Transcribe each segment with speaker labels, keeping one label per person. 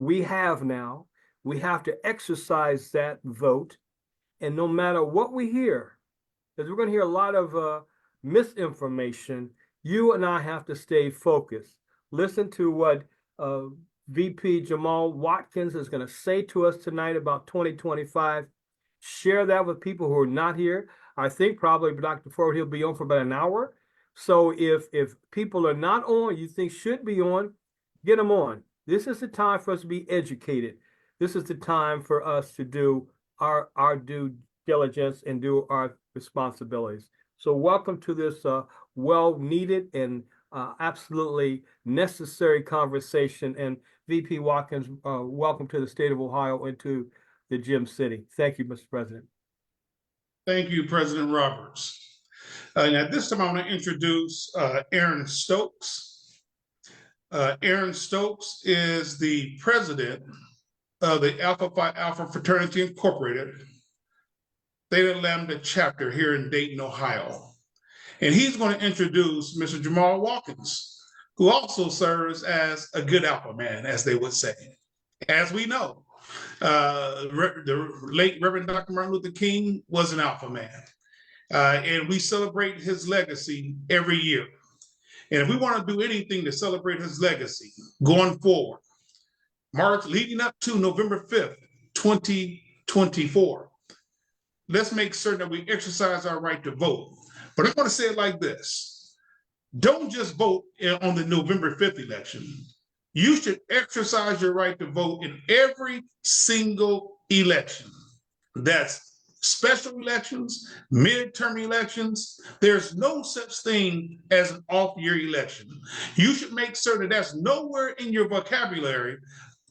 Speaker 1: we have now. We have to exercise that vote. And no matter what we hear, because we're going to hear a lot of misinformation, you and I have to stay focused. Listen to what VP Jamal Watkins is going to say to us tonight about 2025. Share that with people who are not here. I think probably Dr. Ford, he'll be on for about an hour. So if people are not on, you think should be on, get them on. This is the time for us to be educated. This is the time for us to do our due diligence and do our responsibilities. So welcome to this well-needed and absolutely necessary conversation. And VP Watkins, welcome to the state of Ohio and to the Gem City. Thank you, Mr. President.
Speaker 2: Thank you, President Roberts. And at this time, I want to introduce Aaron Stokes. Aaron Stokes is the president of the Alpha Phi Alpha Fraternity Incorporated, Theta Lambda chapter here in Dayton, Ohio. And he's going to introduce Mr. Jamal Watkins, who also serves as a good alpha man, as they would say. As we know, the late Reverend Dr. Martin Luther King was an alpha man. And we celebrate his legacy every year. And if we want to do anything to celebrate his legacy going forward, March leading up to November 5th, 2024, let's make certain that we exercise our right to vote. But I want to say it like this. Don't just vote on the November 5th election. You should exercise your right to vote in every single election. That's special elections, midterm elections. There's no such thing as an off-year election. You should make certain that that's nowhere in your vocabulary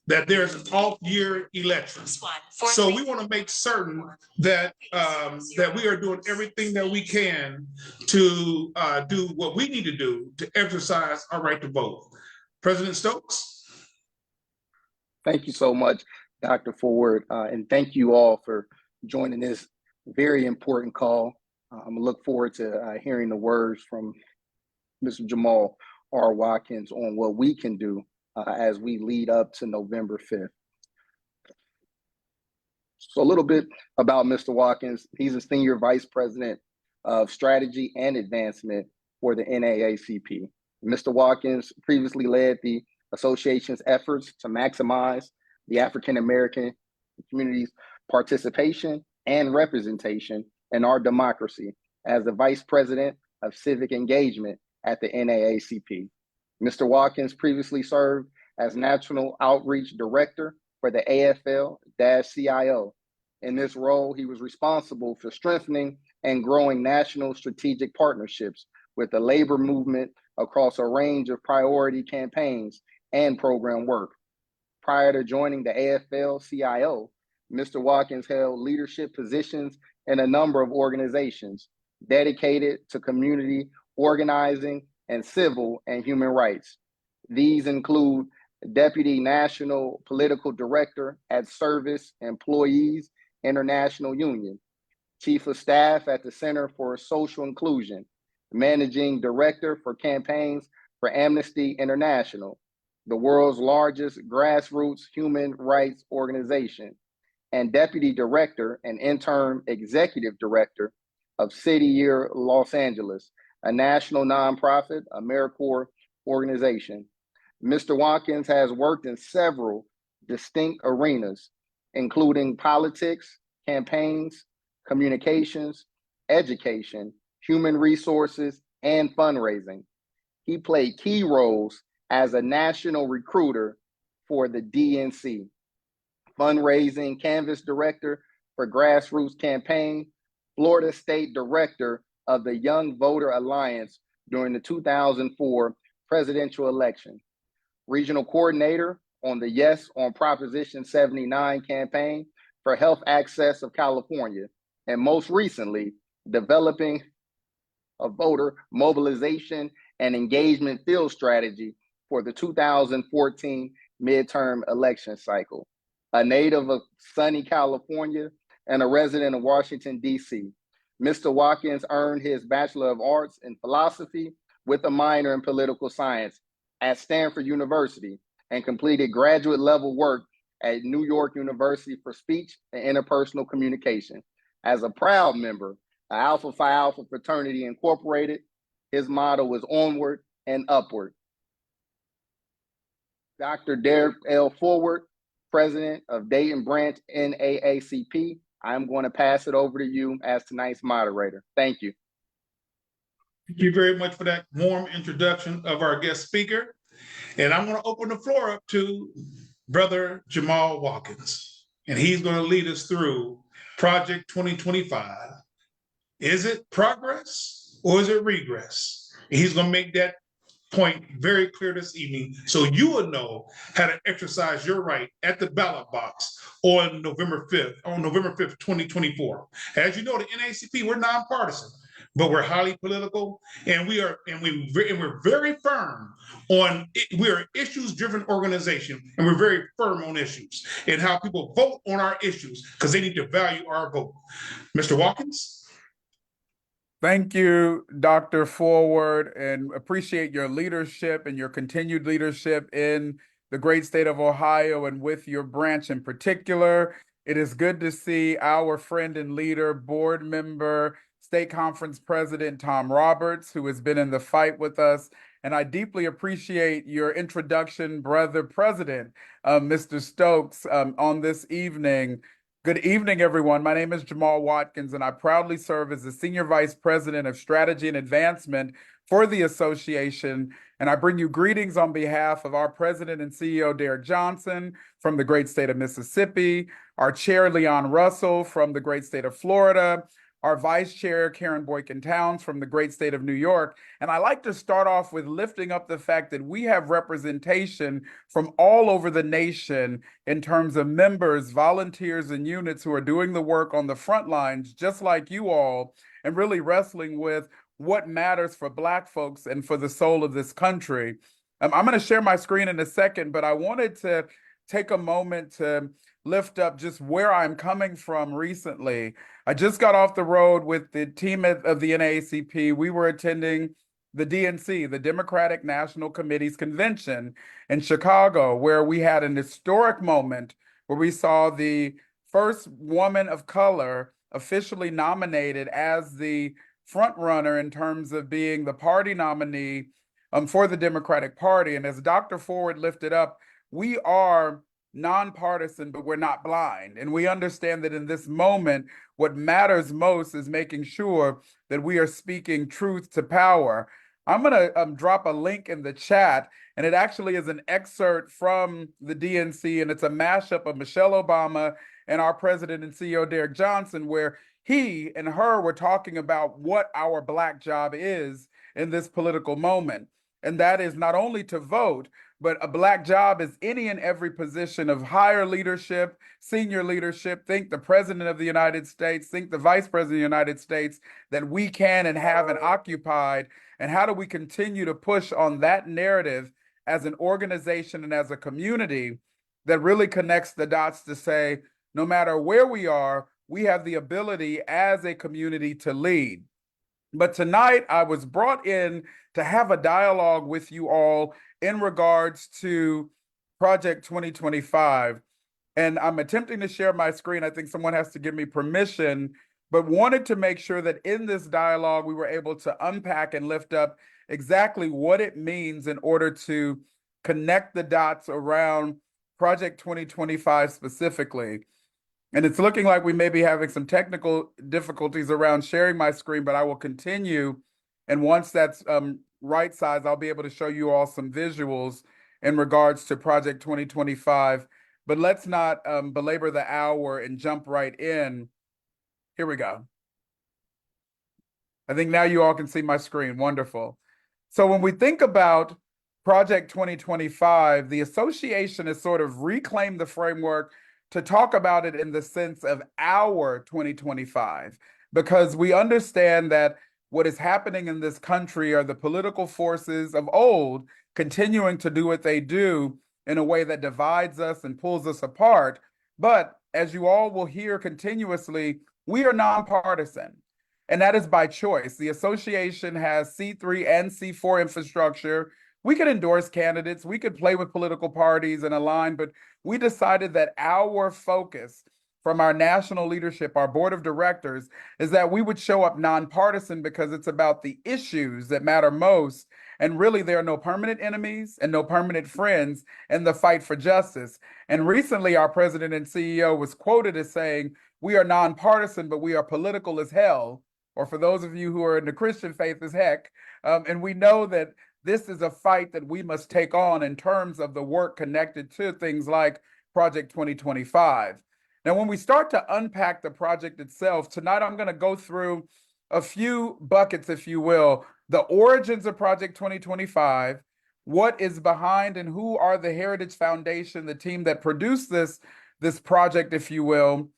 Speaker 2: that there's an off-year election. So we want to make certain that that we are doing everything that we can to do what we need to do to exercise our right to vote. President Stokes.
Speaker 3: Thank you so much, Dr. Ford, and thank you all for joining this very important call. I'm gonna look forward to hearing the words from Mr. Jamal R. Watkins on what we can do as we lead up to November 5th. So a little bit about Mr. Watkins. He's a Senior Vice President of Strategy and Advancement for the NAACP. Mr. Watkins previously led the association's efforts to maximize the African American community's participation and representation in our democracy as the Vice President of Civic Engagement at the NAACP. Mr. Watkins previously served as National Outreach Director for the AFL-CIO. In this role, he was responsible for strengthening and growing national strategic partnerships with the labor movement across a range of priority campaigns and program work. Prior to joining the AFL-CIO, Mr. Watkins held leadership positions in a number of organizations dedicated to community organizing and civil and human rights. These include Deputy National Political Director at Service Employees International Union, Chief of Staff at the Center for Social Inclusion, Managing Director for Campaigns for Amnesty International, the world's largest grassroots human rights organization, and Deputy Director and Interim Executive Director of City Year Los Angeles, a national nonprofit AmeriCorps organization. Mr. Watkins has worked in several distinct arenas, including politics, campaigns, communications, education, human resources, and fundraising. He played key roles as a national recruiter for the DNC, fundraising canvas director for Grassroots Campaign, Florida State Director of the Young Voter Alliance during the 2004 presidential election, regional coordinator on the Yes on Proposition 79 campaign for Health Access of California, and most recently, developing a voter mobilization and engagement field strategy for the 2014 midterm election cycle. A native of sunny California and a resident of Washington, D.C., Mr. Watkins earned his Bachelor of Arts in Philosophy with a minor in Political Science at Stanford University and completed graduate level work at New York University for speech and interpersonal communication. As a proud member of Alpha Phi Alpha Fraternity Incorporated, his motto is onward and upward. Dr. Derek L. Forward, President of Dayton Branch NAACP, I'm going to pass it over to you as tonight's moderator. Thank you.
Speaker 2: Thank you very much for that warm introduction of our guest speaker. And I'm going to open the floor up to Brother Jamal Watkins, and he's going to lead us through Project 2025. Is it progress or is it regress? And he's going to make that point very clear this evening so you will know how to exercise your right at the ballot box on November 5th, 2024. As you know, the NAACP, we're nonpartisan, but we're highly political, and we're very firm on it. We're an issues-driven organization, and we're very firm on issues and how people vote on our issues because they need to value our vote. Mr. Watkins?
Speaker 4: Thank you, Dr. Forward, and appreciate your leadership and your continued leadership in the great state of Ohio and with your branch in particular. It is good to see our friend and leader, board member, State Conference President Tom Roberts, who has been in the fight with us. And I deeply appreciate your introduction, Brother President, Mr. Stokes, on this evening. Good evening, everyone. My name is Jamal Watkins, and I proudly serve as the Senior Vice President of Strategy and Advancement for the association. And I bring you greetings on behalf of our President and CEO, Derek Johnson, from the great state of Mississippi, our Chair, Leon Russell, from the great state of Florida, our Vice Chair, Karen Boykin-Towns, from the great state of New York. And I like to start off with lifting up the fact that we have representation from all over the nation in terms of members, volunteers, and units who are doing the work on the front lines, just like you all, and really wrestling with what matters for Black folks and for the soul of this country. I'm going to share my screen in a second, but I wanted to take a moment to lift up just where I'm coming from recently. I just got off the road with the team of the NAACP. We were attending the DNC, the Democratic National Committee's convention in Chicago, where we had an historic moment where we saw the first woman of color officially nominated as the front runner in terms of being the party nominee for the Democratic Party. And as Dr. Forward lifted up, we are nonpartisan, but we're not blind. And we understand that in this moment, what matters most is making sure that we are speaking truth to power. I'm going to drop a link in the chat, and it actually is an excerpt from the DNC, and it's a mashup of Michelle Obama and our president and CEO, Derek Johnson, where he and her were talking about what our Black job is in this political moment. And that is not only to vote, but a Black job is any and every position of higher leadership, senior leadership. Think the President of the United States, think the Vice President of the United States, that we can and have and occupied. And how do we continue to push on that narrative as an organization and as a community that really connects the dots to say, no matter where we are, we have the ability as a community to lead. But tonight I was brought in to have a dialogue with you all in regards to Project 2025. And I'm attempting to share my screen. I think someone has to give me permission, but wanted to make sure that in this dialogue, we were able to unpack and lift up exactly what it means in order to connect the dots around Project 2025 specifically. And it's looking like we may be having some technical difficulties around sharing my screen, but I will continue. And once that's right size, I'll be able to show you all some visuals in regards to Project 2025. But let's not belabor the hour and jump right in. Here we go. I think now you all can see my screen. Wonderful. So when we think about Project 2025, the association has sort of reclaimed the framework to talk about it in the sense of our 2025, because we understand that what is happening in this country are the political forces of old continuing to do what they do in a way that divides us and pulls us apart. But as you all will hear continuously, we are nonpartisan, and that is by choice. The association has C3 and C4 infrastructure. We could endorse candidates, we could play with political parties and align, but we decided that our focus from our national leadership, our board of directors, is that we would show up nonpartisan because it's about the issues that matter most. And really, there are no permanent enemies and no permanent friends in the fight for justice. And recently, our president and CEO was quoted as saying, "We are nonpartisan, but we are political as hell." Or for those of you who are in the Christian faith, as heck. And we know that this is a fight that we must take on in terms of the work connected to things like Project 2025. Now, when we start to unpack the project itself, tonight I'm going to go through a few buckets, if you will, the origins of Project 2025, what is behind and who are the Heritage Foundation, the team that produced this project, if you will,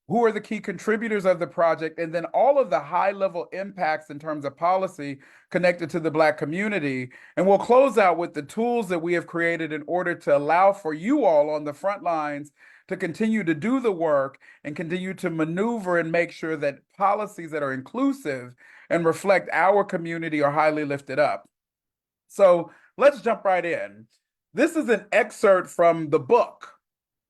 Speaker 4: who are the key contributors of the project, and then all of the high-level impacts in terms of policy connected to the Black community. And we'll close out with the tools that we have created in order to allow for you all on the front lines to continue to do the work and continue to maneuver and make sure that policies that are inclusive and reflect our community are highly lifted up. So let's jump right in. This is an excerpt from the book,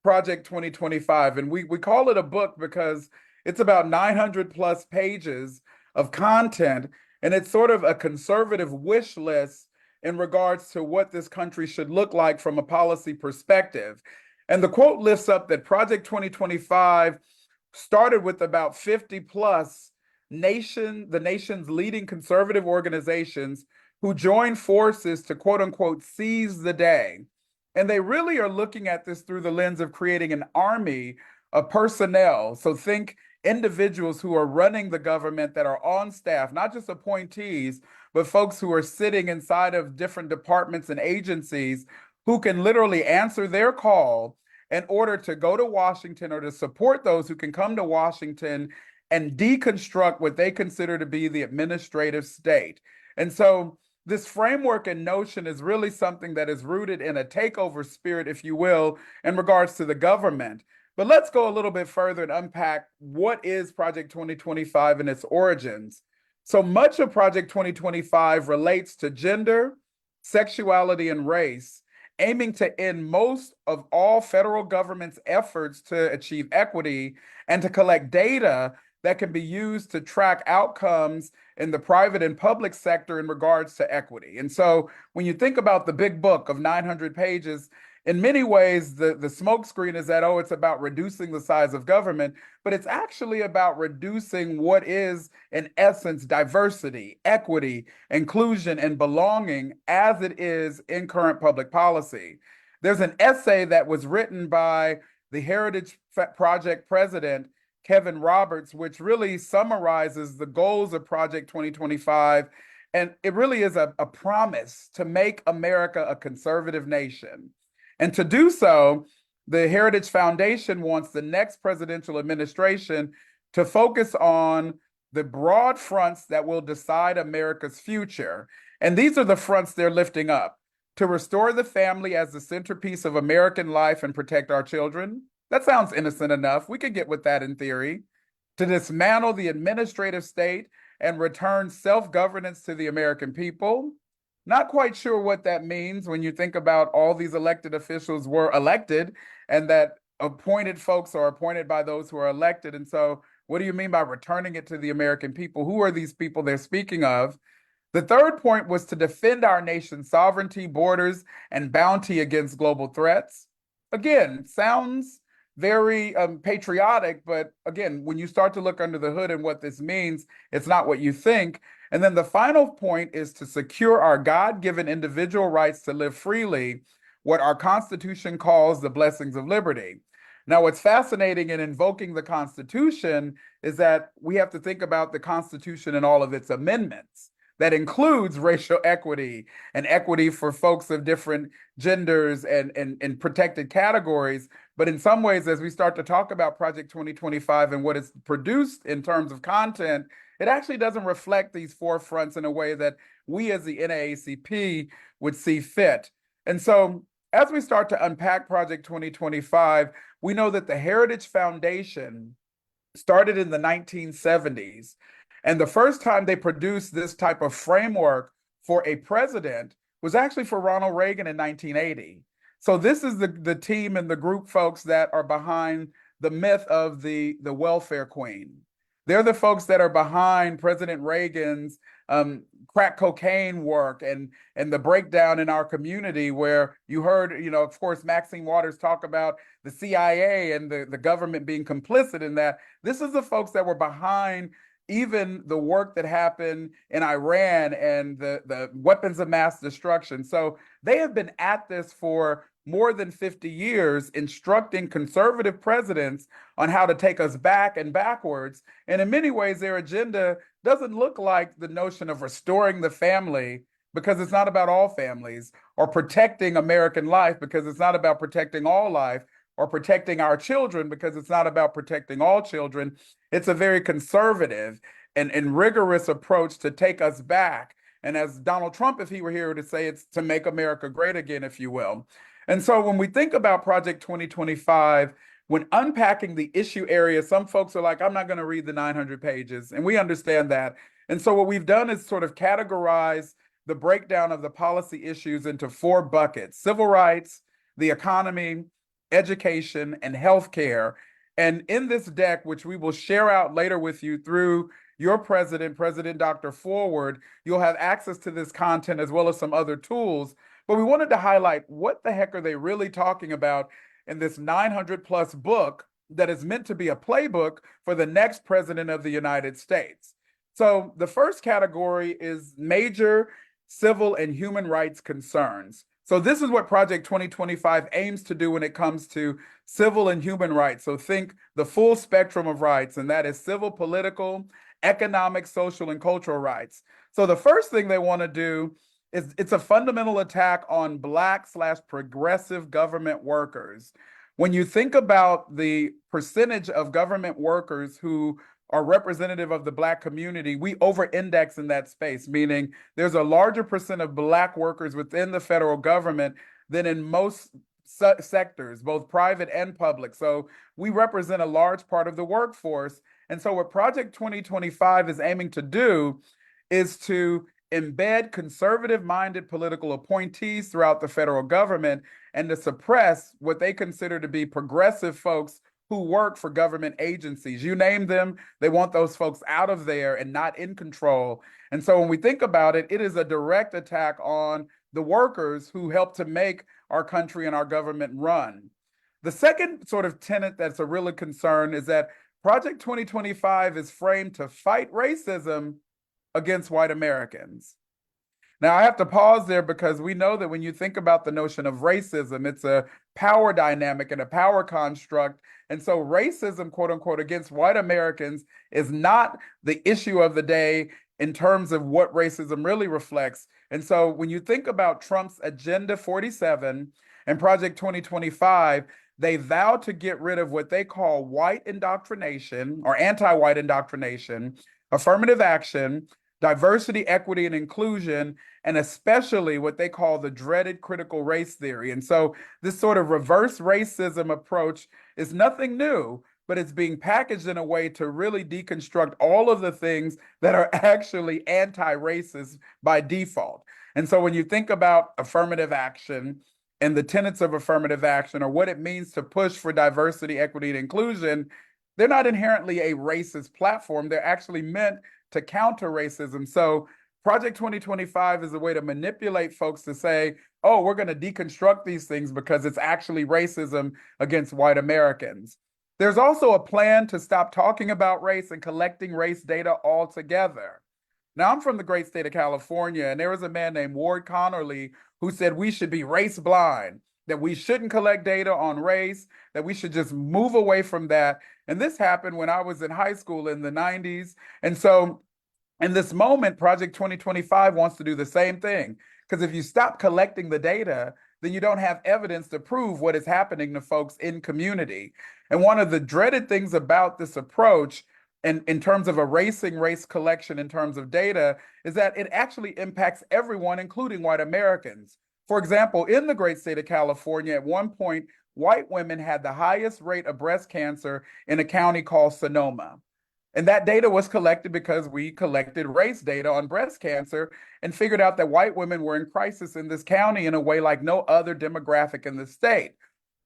Speaker 4: Project 2025. And we call it a book because it's about 900 plus pages of content. And it's sort of a conservative wish list in regards to what this country should look like from a policy perspective. And the quote lifts up that Project 2025 started with about 50 plus the nation's leading conservative organizations who joined forces to quote unquote seize the day. And they really are looking at this through the lens of creating an army of personnel. So think individuals who are running the government that are on staff, not just appointees, but folks who are sitting inside of different departments and agencies who can literally answer their call in order to go to Washington or to support those who can come to Washington and deconstruct what they consider to be the administrative state. And so this framework and notion is really something that is rooted in a takeover spirit, if you will, in regards to the government. But let's go a little bit further and unpack what is Project 2025 and its origins. So much of Project 2025 relates to gender, sexuality, and race, aiming to end most of all federal government's efforts to achieve equity and to collect data that can be used to track outcomes in the private and public sector in regards to equity. And so when you think about the big book of 900 pages, in many ways, the smokescreen is that, oh, it's about reducing the size of government, but it's actually about reducing what is, in essence, diversity, equity, inclusion, and belonging as it is in current public policy. There's an essay that was written by the Heritage Project president, Kevin Roberts, which really summarizes the goals of Project 2025. And it really is a promise to make America a conservative nation. And to do so, the Heritage Foundation wants the next presidential administration to focus on the broad fronts that will decide America's future. And these are the fronts they're lifting up: to restore the family as the centerpiece of American life and protect our children. That sounds innocent enough. We could get with that in theory. To dismantle the administrative state and return self-governance to the American people. Not quite sure what that means when you think about all these elected officials were elected and that appointed folks are appointed by those who are elected. And so what do you mean by returning it to the American people? Who are these people they're speaking of? The third point was to defend our nation's sovereignty, borders, and bounty against global threats. Again, sounds very patriotic, but again, when you start to look under the hood and what this means, it's not what you think. And then the final point is to secure our God-given individual rights to live freely, what our Constitution calls the blessings of liberty. Now, what's fascinating in invoking the Constitution is that we have to think about the Constitution and all of its amendments. That includes racial equity and equity for folks of different genders and protected categories. But in some ways, as we start to talk about Project 2025 and what it's produced in terms of content, it actually doesn't reflect these four fronts in a way that we as the NAACP would see fit. And so as we start to unpack Project 2025, we know that the Heritage Foundation started in the 1970s. And the first time they produced this type of framework for a president was actually for Ronald Reagan in 1980. So this is the team and the group folks that are behind the myth of the welfare queen. They're the folks that are behind President Reagan's crack cocaine work and the breakdown in our community, where you heard, of course, Maxine Waters talk about the CIA and the government being complicit in that. This is the folks that were behind even the work that happened in Iran and the weapons of mass destruction. So they have been at this for more than 50 years, instructing conservative presidents on how to take us back and backwards. And in many ways, their agenda doesn't look like the notion of restoring the family, because it's not about all families, or protecting American life, because it's not about protecting all life, or protecting our children, because it's not about protecting all children. It's a very conservative and rigorous approach to take us back. And as Donald Trump, if he were here, to say, it's to make America great again, if you will. And so when we think about Project 2025, when unpacking the issue area, some folks are like, I'm not going to read the 900 pages. And we understand that. And so what we've done is sort of categorize the breakdown of the policy issues into 4 buckets: civil rights, the economy, education, and healthcare. And in this deck, which we will share out later with you through your president, President Dr. Forward, you'll have access to this content as well as some other tools. But we wanted to highlight, what the heck are they really talking about in this 900 plus book that is meant to be a playbook for the next president of the United States. So the first category is major civil and human rights concerns. So this is what Project 2025 aims to do when it comes to civil and human rights. So think the full spectrum of rights, and that is civil, political, economic, social, and cultural rights. So the first thing they want to do is, it's a fundamental attack on Black/progressive government workers. When you think about the percentage of government workers who are representative of the Black community, we over-index in that space, meaning there's a larger percent of Black workers within the federal government than in most sectors, both private and public. So we represent a large part of the workforce. And so what Project 2025 is aiming to do is to embed conservative-minded political appointees throughout the federal government, and to suppress what they consider to be progressive folks who work for government agencies. You name them, they want those folks out of there and not in control. And so when we think about it, it is a direct attack on the workers who help to make our country and our government run. The second sort of tenet that's a real concern is that Project 2025 is framed to fight racism against white Americans. Now, I have to pause there, because we know that when you think about the notion of racism, it's a power dynamic and a power construct. And so racism, quote unquote, against white Americans is not the issue of the day in terms of what racism really reflects. And so when you think about Trump's Agenda 47 and Project 2025, they vow to get rid of what they call white indoctrination, or anti-white indoctrination, affirmative action, diversity, equity, and inclusion, and especially what they call the dreaded critical race theory. And so this sort of reverse racism approach is nothing new, but it's being packaged in a way to really deconstruct all of the things that are actually anti-racist by default. And so when you think about affirmative action and the tenets of affirmative action, or what it means to push for diversity, equity, and inclusion, they're not inherently a racist platform. They're actually meant to counter racism. So Project 2025 is a way to manipulate folks to say, oh, we're going to deconstruct these things because it's actually racism against white Americans. There's also a plan to stop talking about race and collecting race data altogether. Now, I'm from the great state of California, and there was a man named Ward Connerly who said we should be race blind, that we shouldn't collect data on race, that we should just move away from that. And this happened when I was in high school in the 90s. And so in this moment, Project 2025 wants to do the same thing. Because if you stop collecting the data, then you don't have evidence to prove what is happening to folks in community. And one of the dreaded things about this approach, in terms of erasing race collection in terms of data, is that it actually impacts everyone, including white Americans. For example, in the great state of California, at one point, white women had the highest rate of breast cancer in a county called Sonoma. And that data was collected because we collected race data on breast cancer and figured out that white women were in crisis in this county in a way like no other demographic in the state.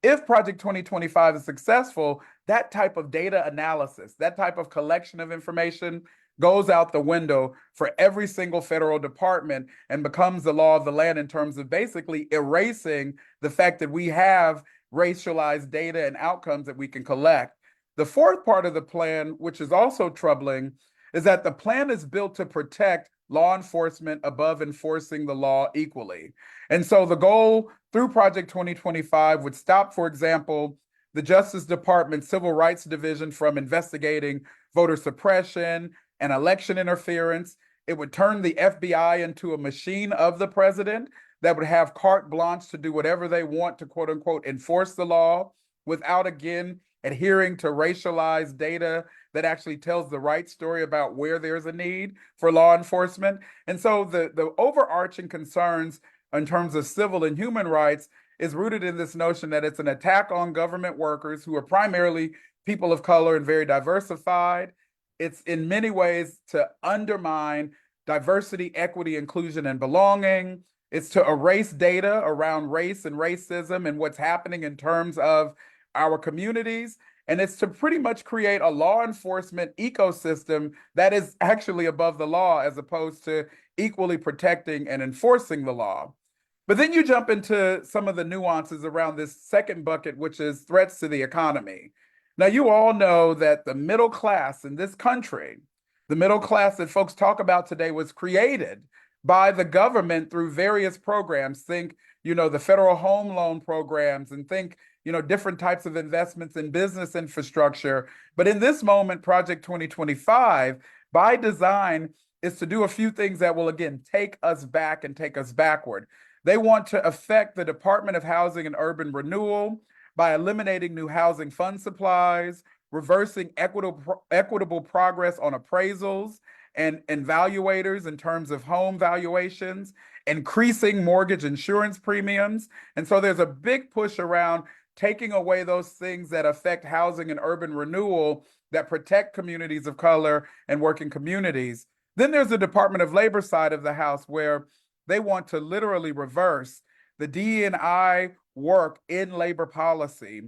Speaker 4: If Project 2025 is successful, that type of data analysis, that type of collection of information goes out the window for every single federal department and becomes the law of the land in terms of basically erasing the fact that we have racialized data and outcomes that we can collect. The fourth part of the plan, which is also troubling, is that the plan is built to protect law enforcement above enforcing the law equally. And so the goal through Project 2025 would stop, for example, the Justice Department Civil Rights Division from investigating voter suppression and election interference. It would turn the FBI into a machine of the president that would have carte blanche to do whatever they want to, quote unquote, enforce the law without, again, adhering to racialized data that actually tells the right story about where there's a need for law enforcement. And so the overarching concerns in terms of civil and human rights is rooted in this notion that it's an attack on government workers who are primarily people of color and very diversified. It's in many ways to undermine diversity, equity, inclusion, and belonging. It's to erase data around race and racism and what's happening in terms of our communities. And it's to pretty much create a law enforcement ecosystem that is actually above the law as opposed to equally protecting and enforcing the law. But then you jump into some of the nuances around this second bucket, which is threats to the economy. Now, you all know that the middle class in this country, the middle class that folks talk about today, was created by the government through various programs. Think, the federal home loan programs, and think, different types of investments in business infrastructure. But in this moment, Project 2025, by design, is to do a few things that will, again, take us back and take us backward. They want to affect the Department of Housing and Urban Renewal by eliminating new housing fund supplies, reversing equitable progress on appraisals and valuators in terms of home valuations, increasing mortgage insurance premiums. And so there's a big push around taking away those things that affect housing and urban renewal that protect communities of color and working communities. Then there's the Department of Labor side of the house, where they want to literally reverse the DE&I work in labor policy.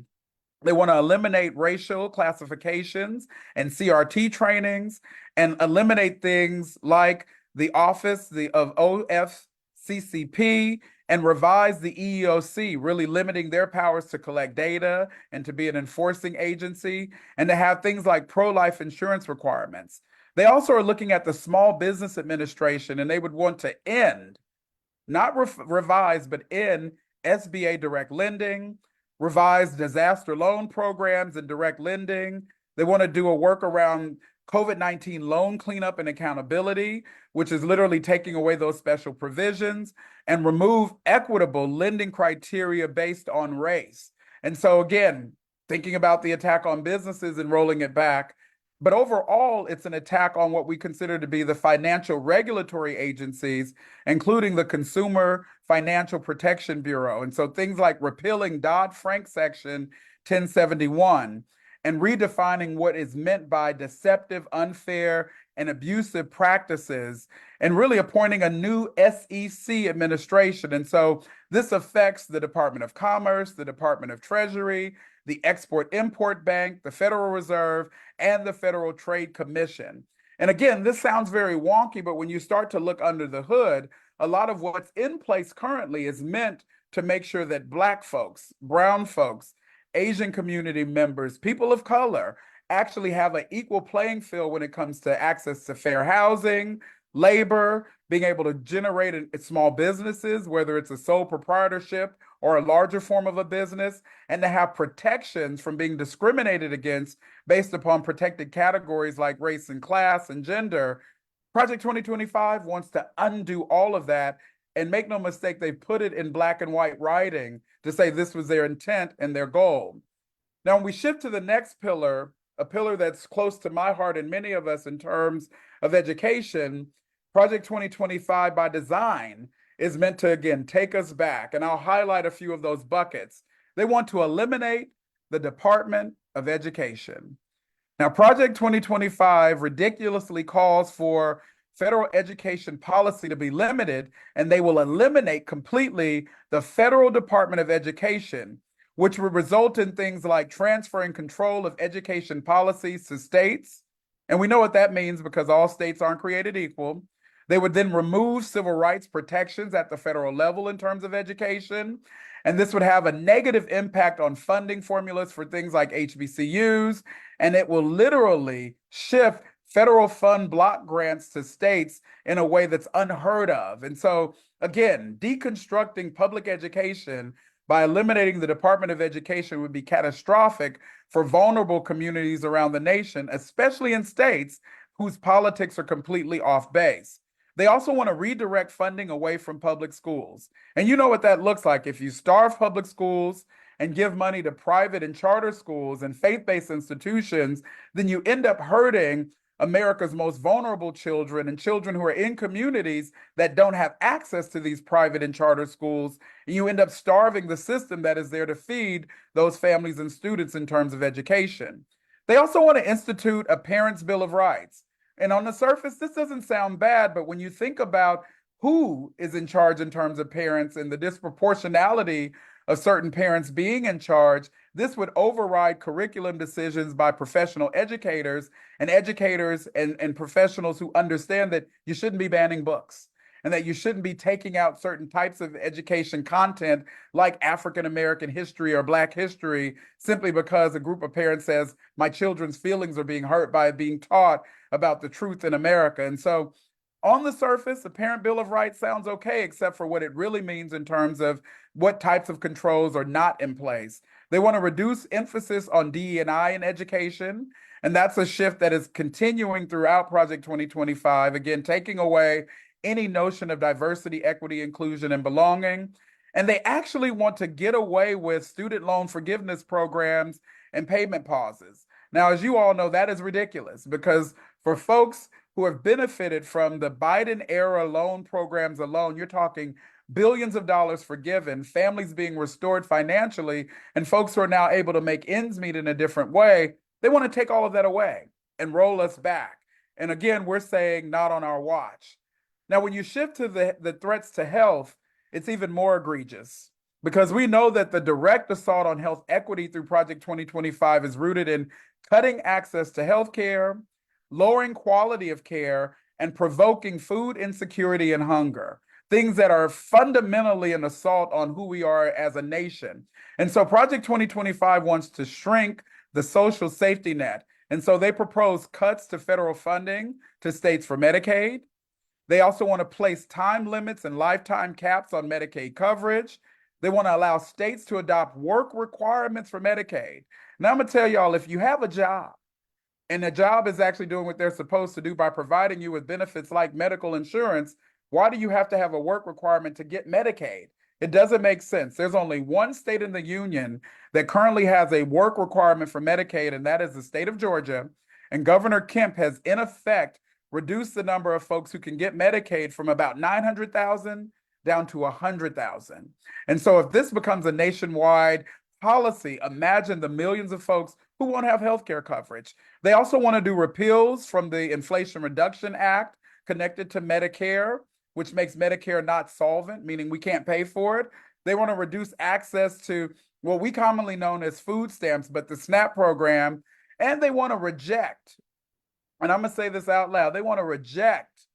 Speaker 4: They want to eliminate racial classifications and CRT trainings and eliminate things like the office of OFCCP and revise the EEOC, really limiting their powers to collect data and to be an enforcing agency and to have things like pro-life insurance requirements. They also are looking at the Small Business Administration, and they would want to end, not revise, but end SBA direct lending, revise disaster loan programs and direct lending. They want to do a work around COVID-19 loan cleanup and accountability, which is literally taking away those special provisions, and remove equitable lending criteria based on race. And so again, thinking about the attack on businesses and rolling it back, but overall, it's an attack on what we consider to be the financial regulatory agencies, including the Consumer Financial Protection Bureau. And so things like repealing Dodd-Frank Section 1071 and redefining what is meant by deceptive, unfair, and abusive practices, and really appointing a new SEC administration. And so this affects the Department of Commerce, the Department of Treasury, the Export-Import Bank, the Federal Reserve, and the Federal Trade Commission. And again, this sounds very wonky, but when you start to look under the hood, a lot of what's in place currently is meant to make sure that Black folks, brown folks, Asian community members, people of color actually have an equal playing field when it comes to access to fair housing, labor, being able to generate small businesses, whether it's a sole proprietorship or a larger form of a business, and to have protections from being discriminated against based upon protected categories like race and class and gender. Project 2025 wants to undo all of that, and make no mistake, they put it in black and white writing to say this was their intent and their goal. Now, when we shift to the next pillar, a pillar that's close to my heart and many of us in terms of education, Project 2025 by design is meant to, again, take us back. And I'll highlight a few of those buckets. They want to eliminate the Department of Education. Now, Project 2025 ridiculously calls for federal education policy to be limited, and they will eliminate completely the federal Department of Education, which would result in things like transferring control of education policies to states. And we know what that means because all states aren't created equal. They would then remove civil rights protections at the federal level in terms of education. And this would have a negative impact on funding formulas for things like HBCUs. And it will literally shift federal fund block grants to states in a way that's unheard of. And so, again, deconstructing public education by eliminating the Department of Education would be catastrophic for vulnerable communities around the nation, especially in states whose politics are completely off base. They also want to redirect funding away from public schools. And you know what that looks like. If you starve public schools and give money to private and charter schools and faith-based institutions, then you end up hurting America's most vulnerable children and children who are in communities that don't have access to these private and charter schools. And you end up starving the system that is there to feed those families and students in terms of education. They also want to institute a Parents' Bill of Rights. And on the surface, this doesn't sound bad, but when you think about who is in charge in terms of parents and the disproportionality of certain parents being in charge, this would override curriculum decisions by professional educators and professionals who understand that you shouldn't be banning books and that you shouldn't be taking out certain types of education content like African American history or Black history simply because a group of parents says, my children's feelings are being hurt by being taught about the truth in America. And so on the surface, the Parent Bill of Rights sounds okay, except for what it really means in terms of what types of controls are not in place. They want to reduce emphasis on DE&I in education, and that's a shift that is continuing throughout Project 2025, again, taking away any notion of diversity, equity, inclusion, and belonging. And they actually want to get away with student loan forgiveness programs and payment pauses. Now, as you all know, that is ridiculous because for folks who have benefited from the Biden era loan programs alone, you're talking billions of dollars forgiven, families being restored financially, and folks who are now able to make ends meet in a different way. They want to take all of that away and roll us back. And again, we're saying not on our watch. Now, when you shift to the threats to health, it's even more egregious because we know that the direct assault on health equity through Project 2025 is rooted in cutting access to health care, lowering quality of care, and provoking food insecurity and hunger, things that are fundamentally an assault on who we are as a nation. And so Project 2025 wants to shrink the social safety net. And so they propose cuts to federal funding to states for Medicaid. They also want to place time limits and lifetime caps on Medicaid coverage. They want to allow states to adopt work requirements for Medicaid. Now, I'm going to tell y'all, if you have a job and the job is actually doing what they're supposed to do by providing you with benefits like medical insurance, why do you have to have a work requirement to get Medicaid? It doesn't make sense. There's only one state in the union that currently has a work requirement for Medicaid, and that is the state of Georgia. And Governor Kemp has, in effect, reduced the number of folks who can get Medicaid from about 900,000 down to 100,000. And so if this becomes a nationwide policy, imagine the millions of folks who won't have health care coverage. They also want to do repeals from the Inflation Reduction Act connected to Medicare, which makes Medicare not solvent, meaning we can't pay for it. They want to reduce access to what we commonly known as food stamps, but the SNAP program, and they want to reject, and I'm going to say this out loud, they want to reject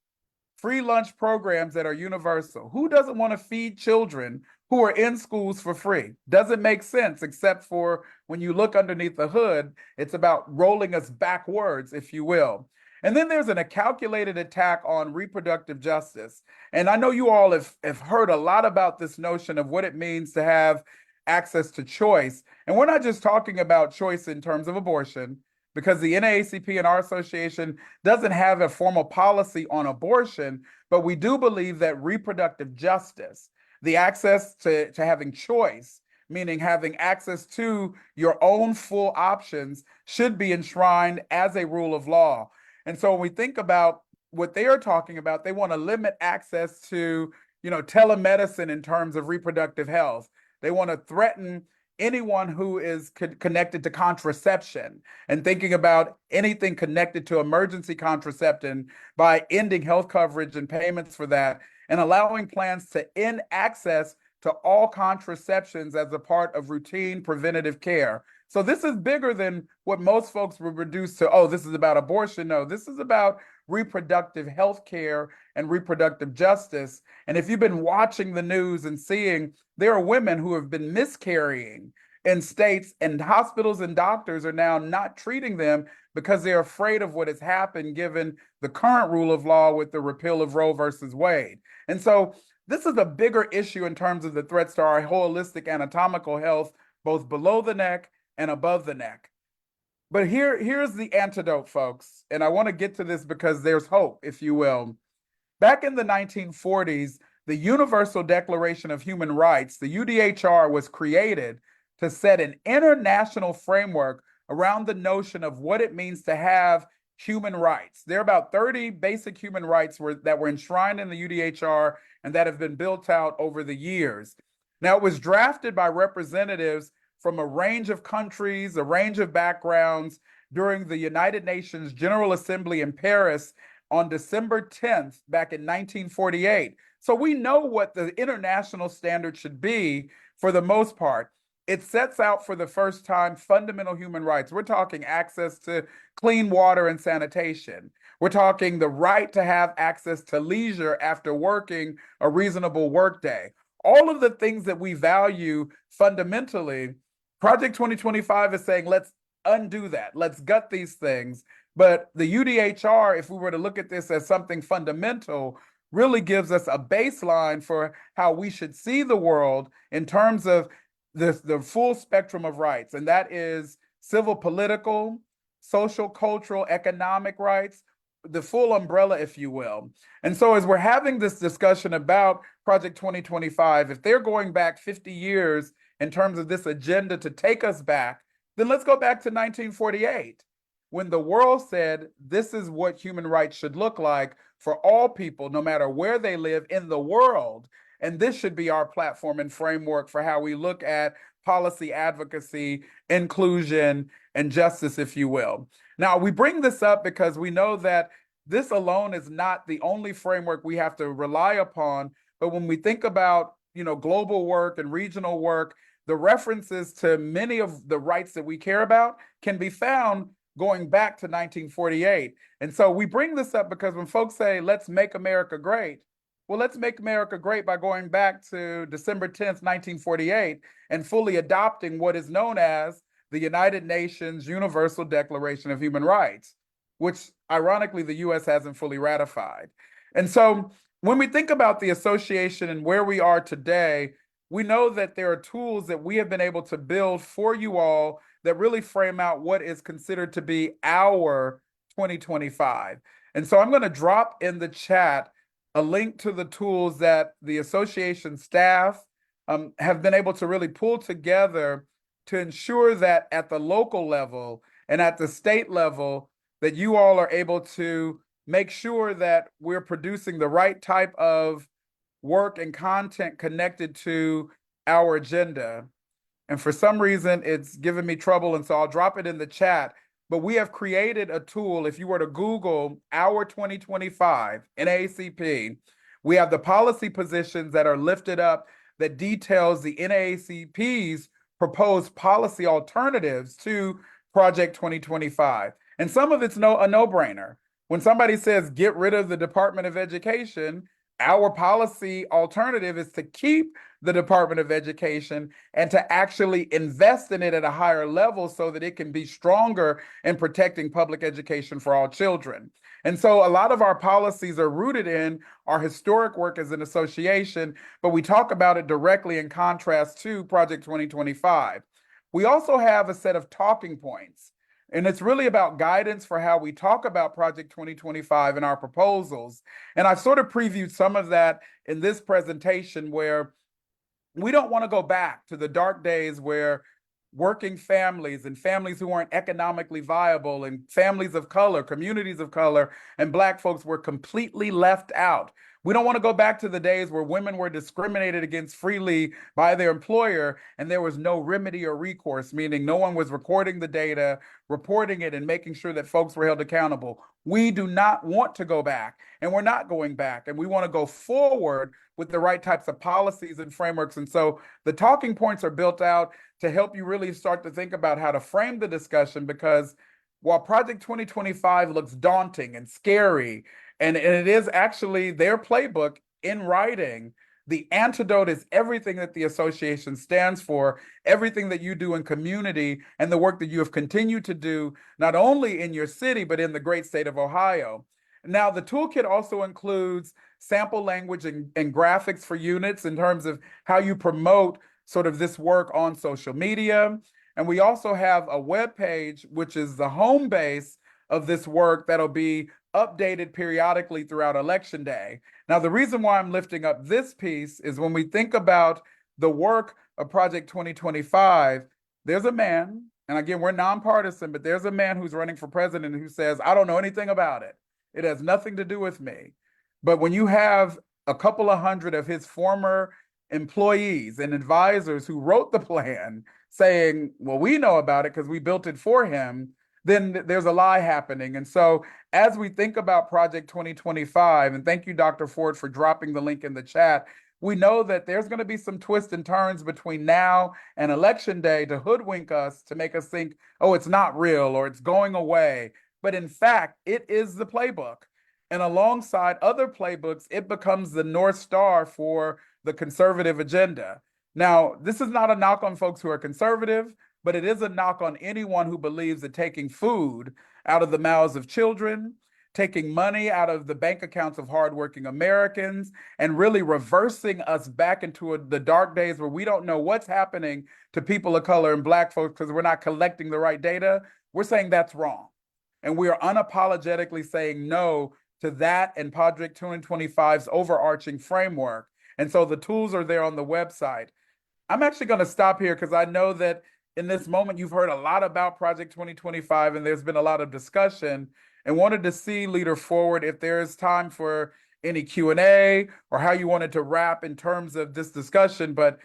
Speaker 4: free lunch programs that are universal. Who doesn't want to feed children who are in schools for free? Doesn't make sense, except for when you look underneath the hood, it's about rolling us backwards, if you will. And then there's a calculated attack on reproductive justice. And I know you all have heard a lot about this notion of what it means to have access to choice. And we're not just talking about choice in terms of abortion, because the NAACP and our association doesn't have a formal policy on abortion, but we do believe that reproductive justice, the access to having choice, meaning having access to your own full options, should be enshrined as a rule of law. And so when we think about what they are talking about, they want to limit access to, telemedicine in terms of reproductive health. They want to threaten anyone who is connected to contraception and thinking about anything connected to emergency contraception by ending health coverage and payments for that and allowing plans to end access to all contraceptions as a part of routine preventative care. So this is bigger than what most folks would reduce to, oh, this is about abortion. No, this is about reproductive health care and reproductive justice. And if you've been watching the news and seeing there are women who have been miscarrying in states, and hospitals and doctors are now not treating them because they're afraid of what has happened given the current rule of law with the repeal of Roe versus Wade. And so this is a bigger issue in terms of the threats to our holistic anatomical health, both below the neck and above the neck. But here's the antidote, folks. And I want to get to this because there's hope, if you will. Back in the 1940s, the Universal Declaration of Human Rights, the UDHR, was created to set an international framework around the notion of what it means to have human rights. There are about 30 basic human rights that were enshrined in the UDHR and that have been built out over the years. Now, it was drafted by representatives from a range of countries, a range of backgrounds during the United Nations General Assembly in Paris on December 10th, back in 1948. So we know what the international standard should be for the most part. It sets out for the first time fundamental human rights. We're talking access to clean water and sanitation. We're talking the right to have access to leisure after working a reasonable workday. All of the things that we value fundamentally, Project 2025 is saying, let's undo that. Let's gut these things. But the UDHR, if we were to look at this as something fundamental, really gives us a baseline for how we should see the world in terms of the full spectrum of rights. And that is civil, political, social, cultural, economic rights, the full umbrella, if you will. And so as we're having this discussion about Project 2025, if they're going back 50 years in terms of this agenda to take us back, then let's go back to 1948, when the world said this is what human rights should look like for all people, no matter where they live in the world. And this should be our platform and framework for how we look at policy advocacy, inclusion, and justice, if you will. Now, we bring this up because we know that this alone is not the only framework we have to rely upon. But when we think about, global work and regional work, the references to many of the rights that we care about can be found going back to 1948. And so we bring this up because when folks say, let's make America great, well, let's make America great by going back to December 10th, 1948, and fully adopting what is known as the United Nations Universal Declaration of Human Rights, which ironically the US hasn't fully ratified. And so when we think about the association and where we are today, we know that there are tools that we have been able to build for you all that really frame out what is considered to be our 2025. And so I'm going to drop in the chat a link to the tools that the association staff have been able to really pull together to ensure that at the local level and at the state level, that you all are able to make sure that we're producing the right type of work and content connected to our agenda. And for some reason, it's given me trouble, and so I'll drop it in the chat. But we have created a tool. If you were to Google our 2025 NAACP, we have the policy positions that are lifted up that details the NAACP's proposed policy alternatives to Project 2025. And some of it's a no-brainer. When somebody says, get rid of the Department of Education, our policy alternative is to keep the Department of Education and to actually invest in it at a higher level so that it can be stronger in protecting public education for all children. And so a lot of our policies are rooted in our historic work as an association, but we talk about it directly in contrast to Project 2025. We also have a set of talking points, and it's really about guidance for how we talk about Project 2025 and our proposals. And I've sort of previewed some of that in this presentation, where we don't want to go back to the dark days where working families and families who weren't economically viable and families of color, communities of color, and Black folks were completely left out. We don't want to go back to the days where women were discriminated against freely by their employer and there was no remedy or recourse, meaning no one was recording the data, reporting it, and making sure that folks were held accountable. We do not want to go back, and we're not going back, and we want to go forward with the right types of policies and frameworks. And so the talking points are built out to help you really start to think about how to frame the discussion, because while Project 2025 looks daunting and scary, and it is actually their playbook in writing, the antidote is everything that the association stands for, everything that you do in community, and the work that you have continued to do, not only in your city, but in the great state of Ohio. Now, the toolkit also includes sample language and graphics for units in terms of how you promote sort of this work on social media. And we also have a web page, which is the home base of this work that'll be updated periodically throughout Election Day. Now, the reason why I'm lifting up this piece is when we think about the work of Project 2025, there's a man, and again, we're nonpartisan, but there's a man who's running for president who says, I don't know anything about it. It has nothing to do with me. But when you have a couple of hundred of his former employees and advisors who wrote the plan saying, well, we know about it because we built it for him, then there's a lie happening. And so as we think about Project 2025, and thank you, Dr. Ford, for dropping the link in the chat, we know that there's going to be some twists and turns between now and Election Day to hoodwink us, to make us think, oh, it's not real or it's going away. But in fact, it is the playbook. And alongside other playbooks, it becomes the North Star for the conservative agenda. Now, this is not a knock on folks who are conservative, but it is a knock on anyone who believes that taking food out of the mouths of children, taking money out of the bank accounts of hardworking Americans, and really reversing us back into the dark days where we don't know what's happening to people of color and Black folks because we're not collecting the right data, we're saying that's wrong. And we are unapologetically saying no to that and Project 2025's overarching framework. And so the tools are there on the website. I'm actually going to stop here because I know that in this moment, you've heard a lot about Project 2025 and there's been a lot of discussion, and wanted to see, Leader Forward, if there is time for any Q&A or how you wanted to wrap in terms of this discussion. But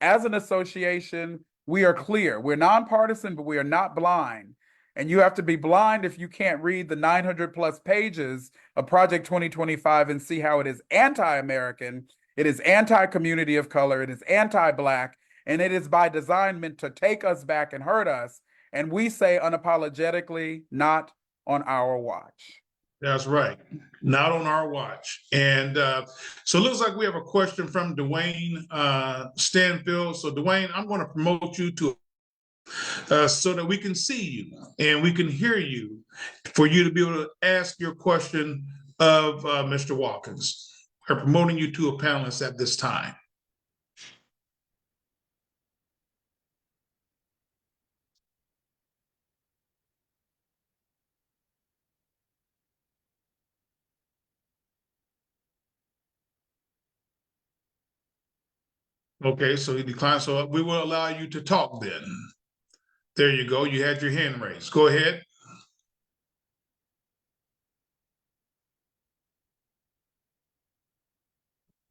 Speaker 4: as an association, we are clear. We're nonpartisan, but we are not blind. And you have to be blind if you can't read the 900 plus pages of Project 2025 and see how it is anti-American, it is anti-community of color, it is anti-Black, and it is by design meant to take us back and hurt us. And we say unapologetically, not on our watch.
Speaker 2: That's right. Not on our watch. And so it looks like we have a question from Dwayne Stanfield. So Dwayne, I'm going to promote you to so that we can see you and we can hear you, for you to be able to ask your question of Mr. Watkins. We're promoting you to a panelist at this time. Okay, so he declined. So we will allow you to talk then. There you go. You had your hand raised. Go ahead.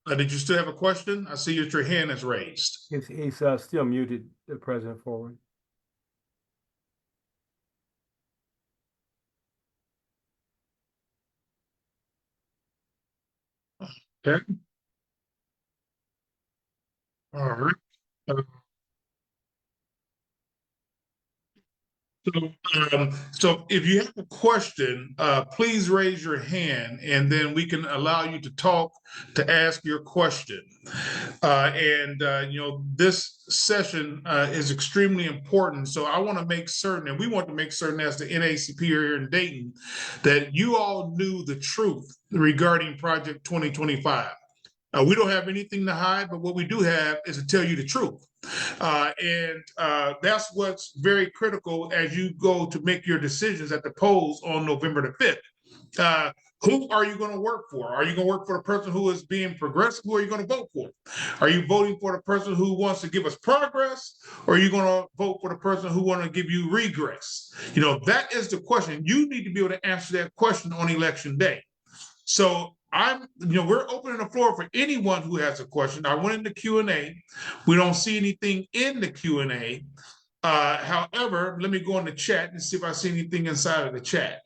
Speaker 2: Did you still have a question? I see that your hand is raised.
Speaker 1: He's still muted, President Forward.
Speaker 2: Okay. All right. So if you have a question, please raise your hand, and then we can allow you to talk, to ask your question. This session is extremely important. So I want to make certain, and we want to make certain as the NAACP here in Dayton, that you all knew the truth regarding Project 2025. We don't have anything to hide, but what we do have is to tell you the truth. That's what's very critical as you go to make your decisions at the polls on November the 5th. Who are you going to work for? Are you going to work for the person who is being progressive? Who are you going to vote for? Are you voting for the person who wants to give us progress? Or are you going to vote for the person who wants to give you regress? That is the question. You need to be able to answer that question on Election Day. So we're opening the floor for anyone who has a question. I went in the Q&A. We don't see anything in the Q&A. However, let me go in the chat and see if I see anything inside of the chat.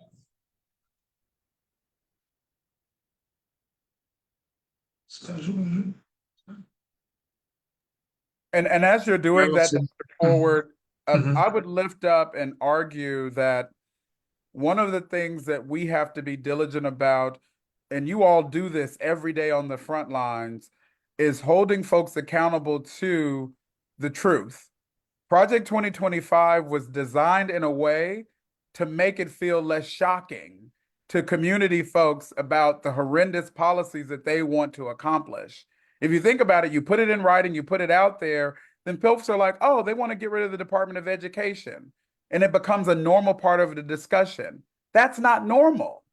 Speaker 4: And as you're doing that, Dr. Forward,
Speaker 2: Mhm.
Speaker 4: I would lift up and argue that one of the things that we have to be diligent about, and you all do this every day on the front lines, is holding folks accountable to the truth. Project 2025 was designed in a way to make it feel less shocking to community folks about the horrendous policies that they want to accomplish. If you think about it, you put it in writing, you put it out there, then folks are like, oh, they want to get rid of the Department of Education. And it becomes a normal part of the discussion. That's not normal.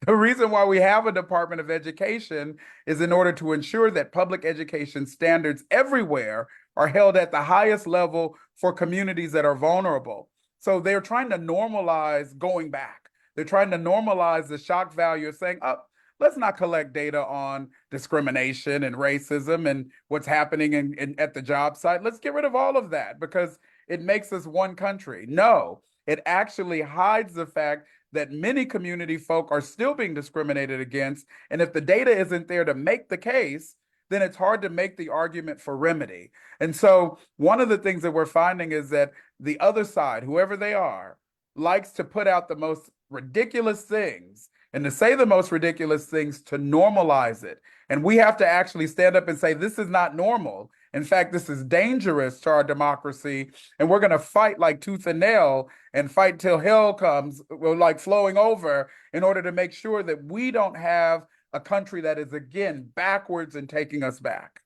Speaker 4: The reason why we have a Department of Education is in order to ensure that public education standards everywhere are held at the highest level for communities that are vulnerable. So they're trying to normalize going back. They're trying to normalize the shock value of saying, oh, let's not collect data on discrimination and racism and what's happening at the job site. Let's get rid of all of that because it makes us one country. No, it actually hides the fact that many community folk are still being discriminated against. And if the data isn't there to make the case, then it's hard to make the argument for remedy. And so one of the things that we're finding is that the other side, whoever they are, likes to put out the most ridiculous things and to say the most ridiculous things to normalize it. And we have to actually stand up and say, this is not normal. In fact, this is dangerous to our democracy. And we're going to fight like tooth and nail and fight till hell comes, like flowing over, in order to make sure that we don't have a country that is, again, backwards and taking us back.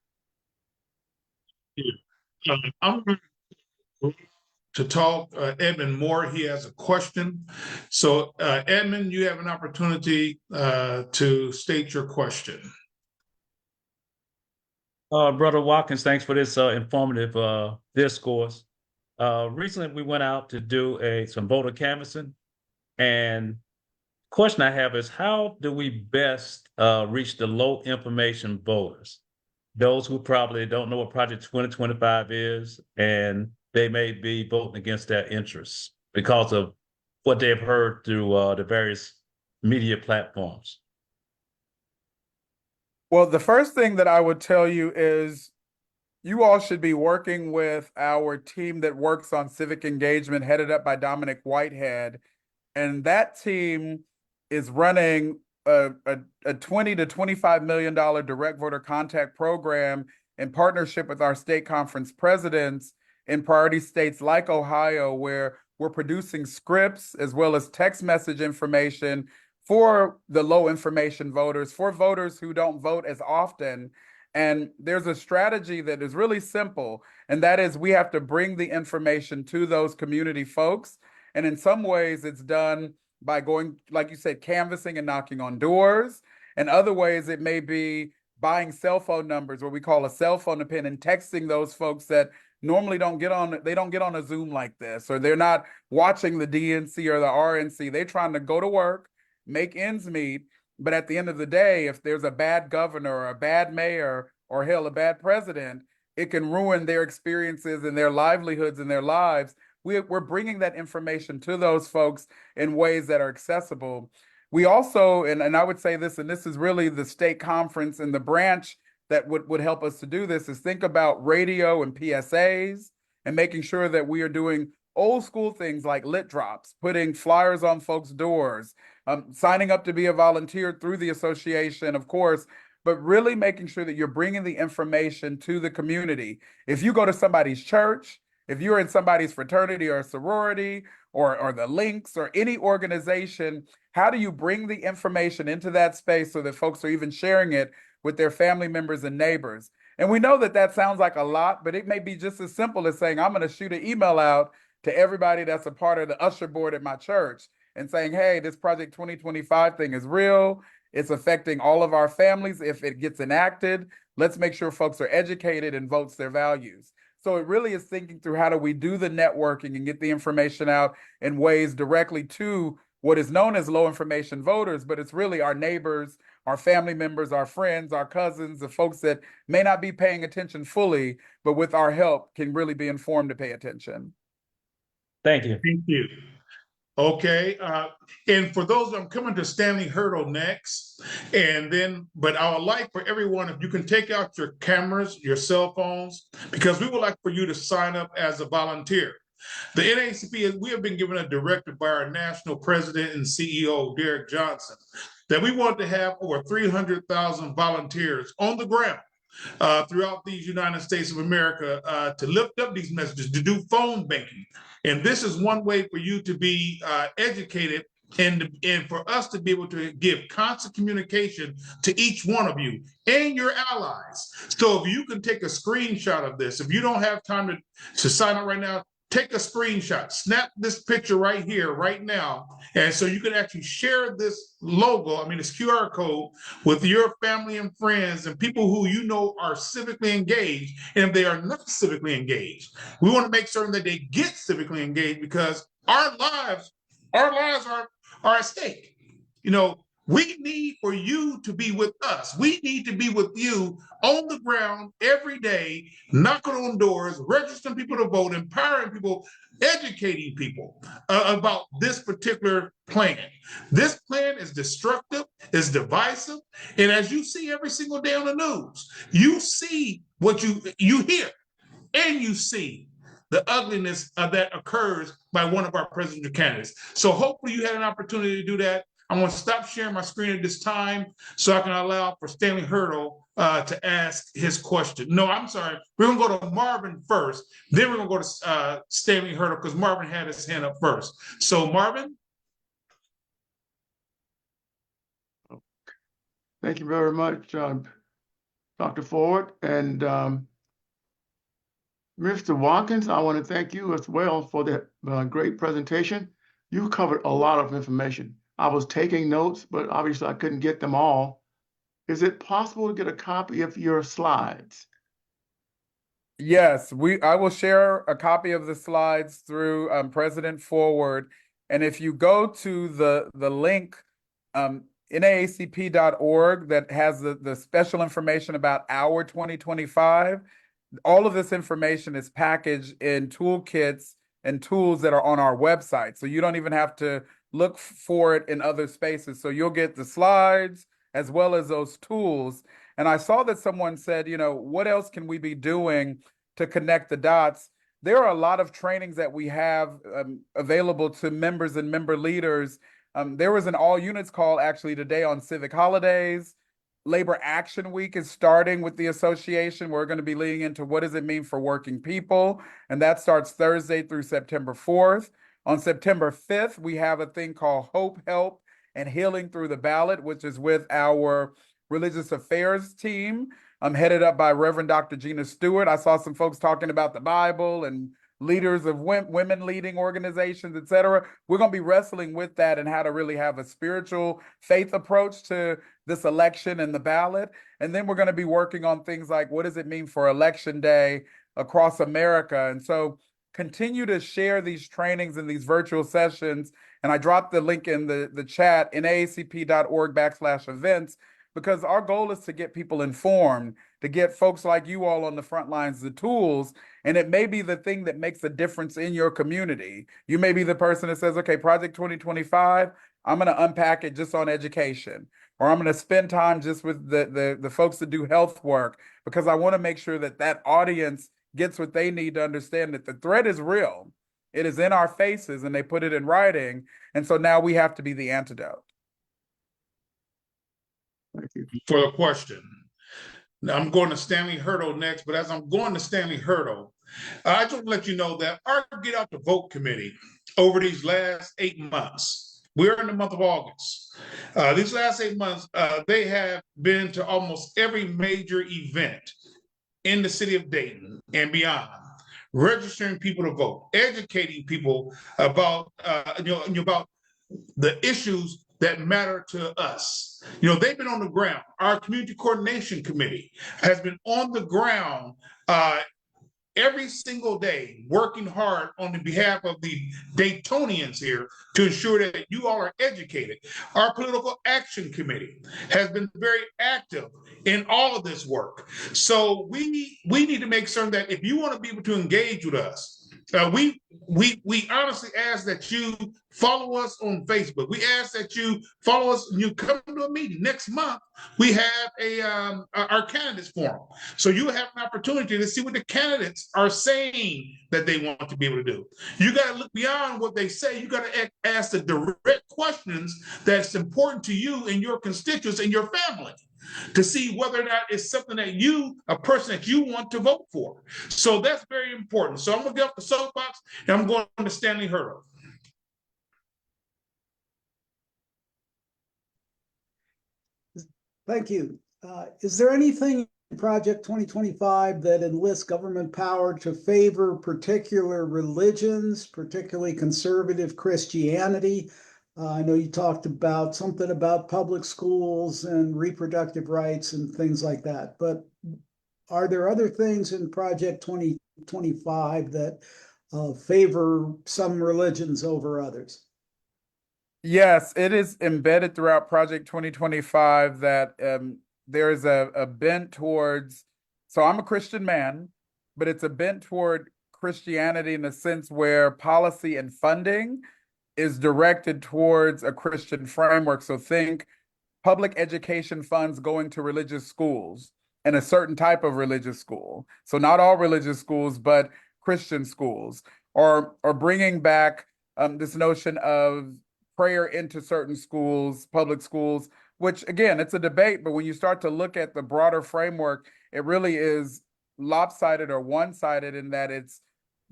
Speaker 2: I'm going to talk Edmund Moore. He has a question. So Edmund, you have an opportunity to state your question.
Speaker 5: Brother Watkins, thanks for this informative discourse. Recently, we went out to do some voter canvassing, and question I have is, how do we best reach the low information voters, those who probably don't know what Project 2025 is, and they may be voting against their interests because of what they've heard through the various media platforms?
Speaker 4: Well, the first thing that I would tell you is you all should be working with our team that works on civic engagement, headed up by Dominic Whitehead. And that team is running a $20 to $25 million direct voter contact program in partnership with our state conference presidents in priority states like Ohio, where we're producing scripts as well as text message information for the low information voters, for voters who don't vote as often. And there's a strategy that is really simple, and that is we have to bring the information to those community folks. And in some ways, it's done by going, like you said, canvassing and knocking on doors. In other ways, it may be buying cell phone numbers, what we call a cell phone pin, and texting those folks that normally don't get on a Zoom like this, or they're not watching the DNC or the RNC. They're trying to go to work, make ends meet. But at the end of the day, if there's a bad governor or a bad mayor or hell, a bad president, it can ruin their experiences and their livelihoods and their lives. We're bringing that information to those folks in ways that are accessible. We also, and I would say this, and this is really the state conference and the branch that would help us to do this, is think about radio and PSAs and making sure that we are doing old school things like lit drops, putting flyers on folks' doors, signing up to be a volunteer through the association, of course, but really making sure that you're bringing the information to the community. If you go to somebody's church, if you're in somebody's fraternity or sorority or the Links or any organization, how do you bring the information into that space so that folks are even sharing it with their family members and neighbors? And we know that that sounds like a lot, but it may be just as simple as saying, I'm going to shoot an email out to everybody that's a part of the usher board at my church and saying, hey, this Project 2025 thing is real. It's affecting all of our families. If it gets enacted, let's make sure folks are educated and votes their values. So it really is thinking through how do we do the networking and get the information out in ways directly to what is known as low information voters, but it's really our neighbors, our family members, our friends, our cousins, the folks that may not be paying attention fully, but with our help can really be informed to pay attention.
Speaker 5: Thank you.
Speaker 2: Thank you. Okay, and for those, I'm coming to Stanley Hurdle next, but I would like for everyone, if you can take out your cameras, your cell phones, because we would like for you to sign up as a volunteer. The NAACP, we have been given a directive by our national president and CEO, Derek Johnson, that we want to have over 300,000 volunteers on the ground throughout these United States of America to lift up these messages, to do phone banking. And this is one way for you to be educated and for us to be able to give constant communication to each one of you and your allies. So if you can take a screenshot of this, if you don't have time to sign up right now, take a screenshot, snap this picture right here, right now. And so you can actually share this logo, this QR code with your family and friends and people who you know are civically engaged. And if they are not civically engaged, we want to make certain that they get civically engaged, because our lives are at stake. We need for you to be with us. We need to be with you on the ground every day, knocking on doors, registering people to vote, empowering people, educating people about this particular plan. This plan is destructive, is divisive, and as you see every single day on the news, you see what you hear, and you see the ugliness that occurs by one of our presidential candidates. So hopefully you had an opportunity to do that. I'm going to stop sharing my screen at this time so I can allow for Stanley Hurdle to ask his question. No, I'm sorry. We're going to go to Marvin first. Then we're going to go to Stanley Hurdle, because Marvin had his hand up first. So Marvin.
Speaker 6: Thank you very much, Dr. Ford. And Mr. Watkins, I want to thank you as well for that great presentation. You covered a lot of information. I was taking notes, but obviously I couldn't get them all. Is it possible to get a copy of your slides?
Speaker 4: Yes, I will share a copy of the slides through President Forward. And if you go to the link, naacp.org, that has the special information about our 2025, all of this information is packaged in toolkits and tools that are on our website. So you don't even have to look for it in other spaces. So you'll get the slides as well as those tools. And I saw that someone said, what else can we be doing to connect the dots? There are a lot of trainings that we have available to members and member leaders. There was an all units call actually today on civic holidays. Labor Action Week is starting with the association. We're going to be leading into what does it mean for working people? And that starts Thursday through September 4th. On September 5th, we have a thing called Hope, Help, and Healing Through the Ballot, which is with our religious affairs team, headed up by Reverend Dr. Gina Stewart. I saw some folks talking about the Bible and leaders of women leading organizations, et cetera. We're going to be wrestling with that and how to really have a spiritual faith approach to this election and the ballot. And then we're going to be working on things like, what does it mean for Election Day across America? And so continue to share these trainings and these virtual sessions. And I dropped the link in the chat, naacp.org/events, because our goal is to get people informed, to get folks like you all on the front lines the tools. And it may be the thing that makes a difference in your community. You may be the person that says, okay, Project 2025, I'm going to unpack it just on education, or I'm going to spend time just with the folks that do health work, because I want to make sure that audience gets what they need to understand that the threat is real. It is in our faces, and they put it in writing. And so now we have to be the antidote.
Speaker 6: Thank you
Speaker 2: for the question. Now I'm going to Stanley Hurdle next, but as I'm going to Stanley Hurdle, I just want to let you know that our Get Out the Vote committee over these last 8 months, we're in the month of August. These last 8 months, they have been to almost every major event in the city of Dayton and beyond, registering people to vote, educating people about about the issues that matter to us. They've been on the ground. Our community coordination committee has been on the ground every single day working hard on the behalf of the Daytonians here to ensure that you all are educated. Our political action committee has been very active in all of this work. So we need to make certain that if you want to be able to engage with us, we honestly ask that you follow us on Facebook. We ask that you follow us and you come to a meeting. Next month, we have our candidates forum. So you have an opportunity to see what the candidates are saying that they want to be able to do. You got to look beyond what they say. You got to ask the direct questions that's important to you and your constituents and your family, to see whether or not it's something that a person that you want to vote for. So that's very important. So I'm going to get off the soapbox and I'm going to Stanley Hurdle.
Speaker 7: Thank you. Is there anything in Project 2025 that enlists government power to favor particular religions, particularly conservative Christianity? I know you talked about something about public schools and reproductive rights and things like that, but are there other things in Project 2025 that favor some religions over others?
Speaker 4: Yes, it is embedded throughout Project 2025 that there is a bent towards, so I'm a Christian man, but it's a bent toward Christianity in the sense where policy and funding is directed towards a Christian framework. So think public education funds going to religious schools and a certain type of religious school. So not all religious schools, but Christian schools, or bringing back this notion of prayer into certain schools, public schools, which again, it's a debate, but when you start to look at the broader framework, it really is lopsided or one-sided in that it's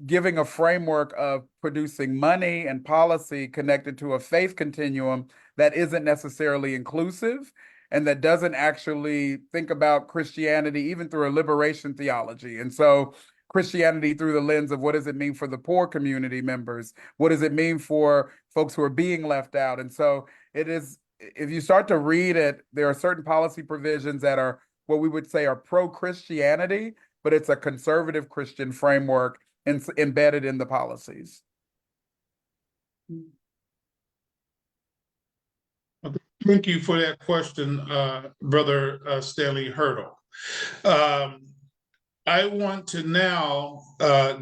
Speaker 4: giving a framework of producing money and policy connected to a faith continuum that isn't necessarily inclusive and that doesn't actually think about Christianity even through a liberation theology. And so Christianity through the lens of what does it mean for the poor community members? What does it mean for folks who are being left out? And so it is, if you start to read it, there are certain policy provisions that are what we would say are pro-Christianity, but it's a conservative Christian framework embedded in the policies.
Speaker 2: Thank you for that question, Brother Stanley Hurdle. I want to now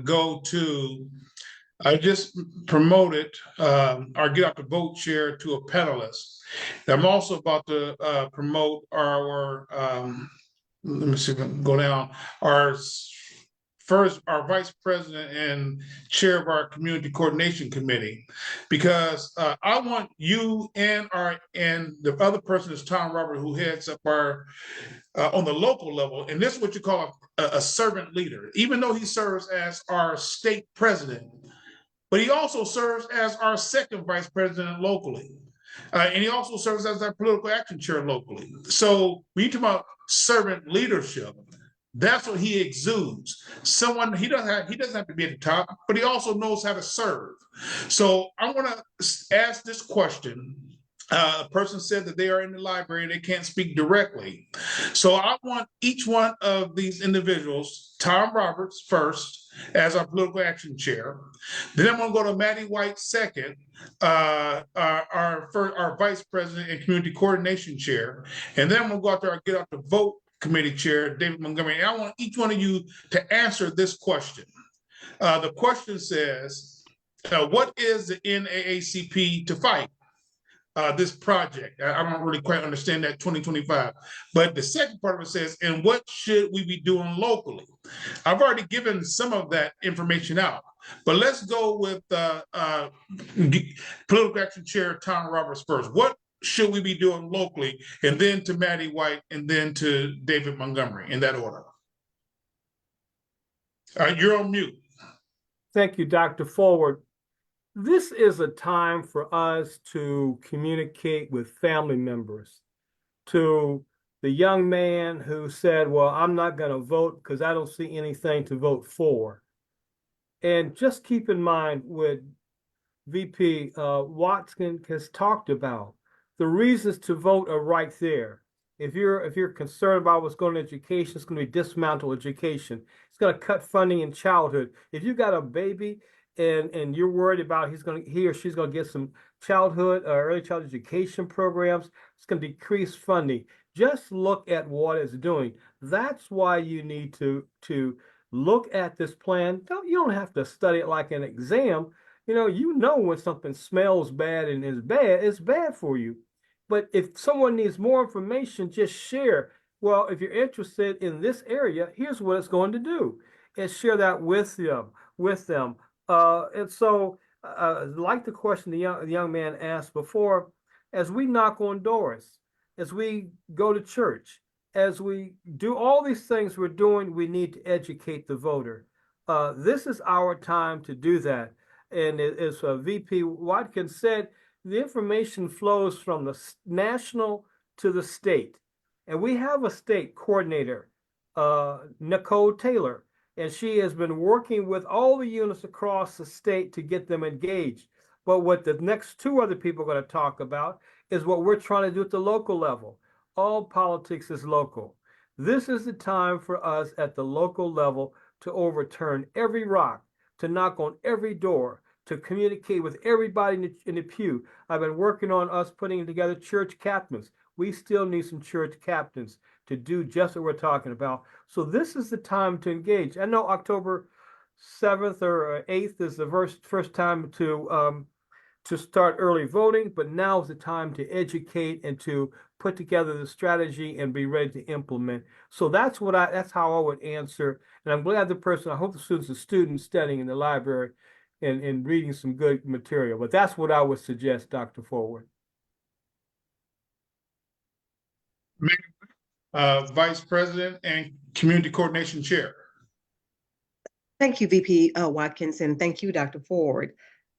Speaker 2: go to, I just promoted our Get Out the Vote chair to a panelist. I'm also about to promote our, let me see if I can go down, our vice president and chair of our community coordination committee, because I want you and the other person is Tom Robert, who heads up our on the local level, and this is what you call a servant leader, even though he serves as our state president, but he also serves as our second vice president locally. And he also serves as our political action chair locally. So when you talk about servant leadership, that's what he exudes. Someone, he doesn't have to be at the top, but he also knows how to serve. So I want to ask this question. A person said that they are in the library and they can't speak directly. So I want each one of these individuals, Tom Roberts first, as our political action chair. Then I'm going to go to Maddie White second, our vice president and community coordination chair. And then I'm going to go out there and Get Out the Vote committee chair, David Montgomery. And I want each one of you to answer this question. The question says, what is the NAACP to fight? This project. I don't really quite understand that 2025. But the second part of it says, and what should we be doing locally? I've already given some of that information out, but let's go with political action chair Tom Roberts first. What should we be doing locally? And then to Maddie White, and then to David Montgomery, in that order. You're on mute.
Speaker 1: Thank you, Dr. Forward. This is a time for us to communicate with family members. To the young man who said, well, I'm not going to vote because I don't see anything to vote for. And just keep in mind what VP Watkins has talked about. The reasons to vote are right there. if you're concerned about what's going on in education, it's going to be dismantle education. It's going to cut funding in childhood. If you got a baby and you're worried about he or she's going to get some childhood early childhood education programs, it's going to decrease funding. Just look at what it's doing. That's why you need to look at this plan. You don't have to study it like an exam. You know when something smells bad and is bad, it's bad for you. But if someone needs more information, just share. Well, if you're interested in this area, here's what it's going to do, and share that with them. And so, like the question the young man asked before, as we knock on doors, as we go to church, as we do all these things we're doing, we need to educate the voter. This is our time to do that. And as VP Watkins said, the information flows from the national to the state. And we have a state coordinator, Nicole Taylor, and she has been working with all the units across the state to get them engaged. But what the next two other people are going to talk about is what we're trying to do at the local level. All politics is local. This is the time for us at the local level to overturn every rock, to knock on every door, to communicate with everybody in the pew. I've been working on us putting together church captains. We still need some church captains to do just what we're talking about. So this is the time to engage. I know October 7th or 8th is the first time to start early voting, but now is the time to educate and to put together the strategy and be ready to implement. So that's how I would answer. And I'm glad I hope the students studying in the library and reading some good material. But that's what I would suggest, Dr. Forward.
Speaker 2: Vice President and Community Coordination Chair.
Speaker 8: Thank you, VP Watkins, and thank you, Dr. Ford.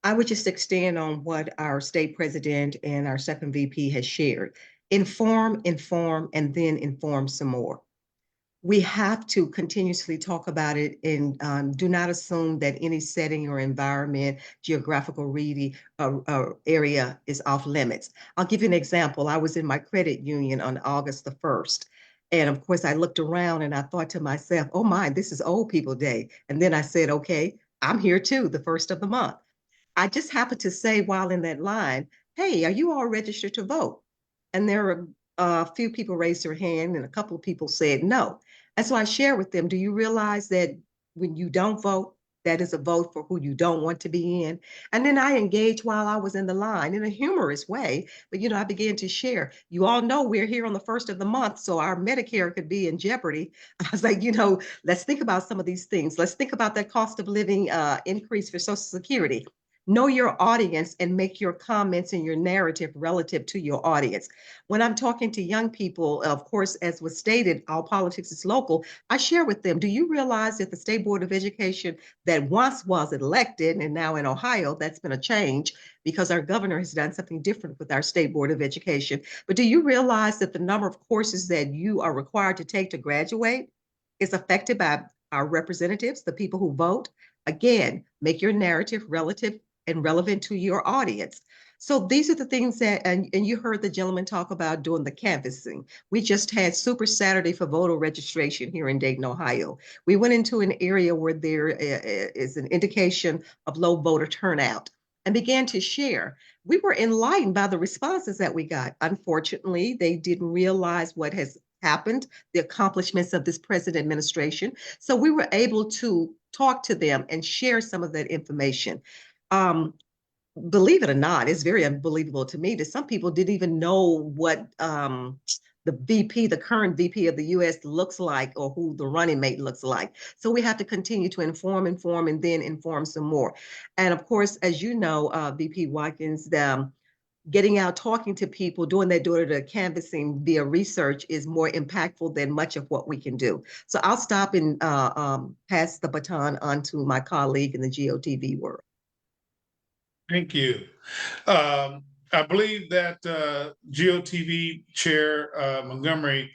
Speaker 8: I would just extend on what our state president and our second VP has shared. Inform, and then inform some more. We have to continuously talk about it and do not assume that any setting or environment, geographical area is off limits. I'll give you an example. I was in my credit union on August the 1st. And of course, I looked around and I thought to myself, oh my, this is old people day. And then I said, okay, I'm here too, the 1st of the month. I just happened to say while in that line, hey, are you all registered to vote? And there were a few people raised their hand and a couple of people said no. And so I share with them, do you realize that when you don't vote, that is a vote for who you don't want to be in? And then I engaged while I was in the line in a humorous way. But, I began to share. You all know we're here on the 1st of the month, so our Medicare could be in jeopardy. I was like, let's think about some of these things. Let's think about that cost of living increase for Social Security. Know your audience and make your comments and your narrative relative to your audience. When I'm talking to young people, of course, as was stated, all politics is local. I share with them, do you realize that the State Board of Education that once was elected, and now in Ohio, that's been a change because our governor has done something different with our State Board of Education. But do you realize that the number of courses that you are required to take to graduate is affected by our representatives, the people who vote? Again, make your narrative relative and relevant to your audience. So these are the things that, and you heard the gentleman talk about doing the canvassing. We just had Super Saturday for voter registration here in Dayton, Ohio. We went into an area where there is an indication of low voter turnout and began to share. We were enlightened by the responses that we got. Unfortunately, they didn't realize what has happened, the accomplishments of this present administration. So we were able to talk to them and share some of that information. Believe it or not, it's very unbelievable to me that some people didn't even know what the current VP of the U.S. looks like or who the running mate looks like. So we have to continue to inform, and then inform some more. And of course, as you know, VP Watkins, getting out, talking to people, doing that door-to-door canvassing via research is more impactful than much of what we can do. So I'll stop and pass the baton on to my colleague in the GOTV world.
Speaker 2: Thank you. I believe that GOTV Chair Montgomery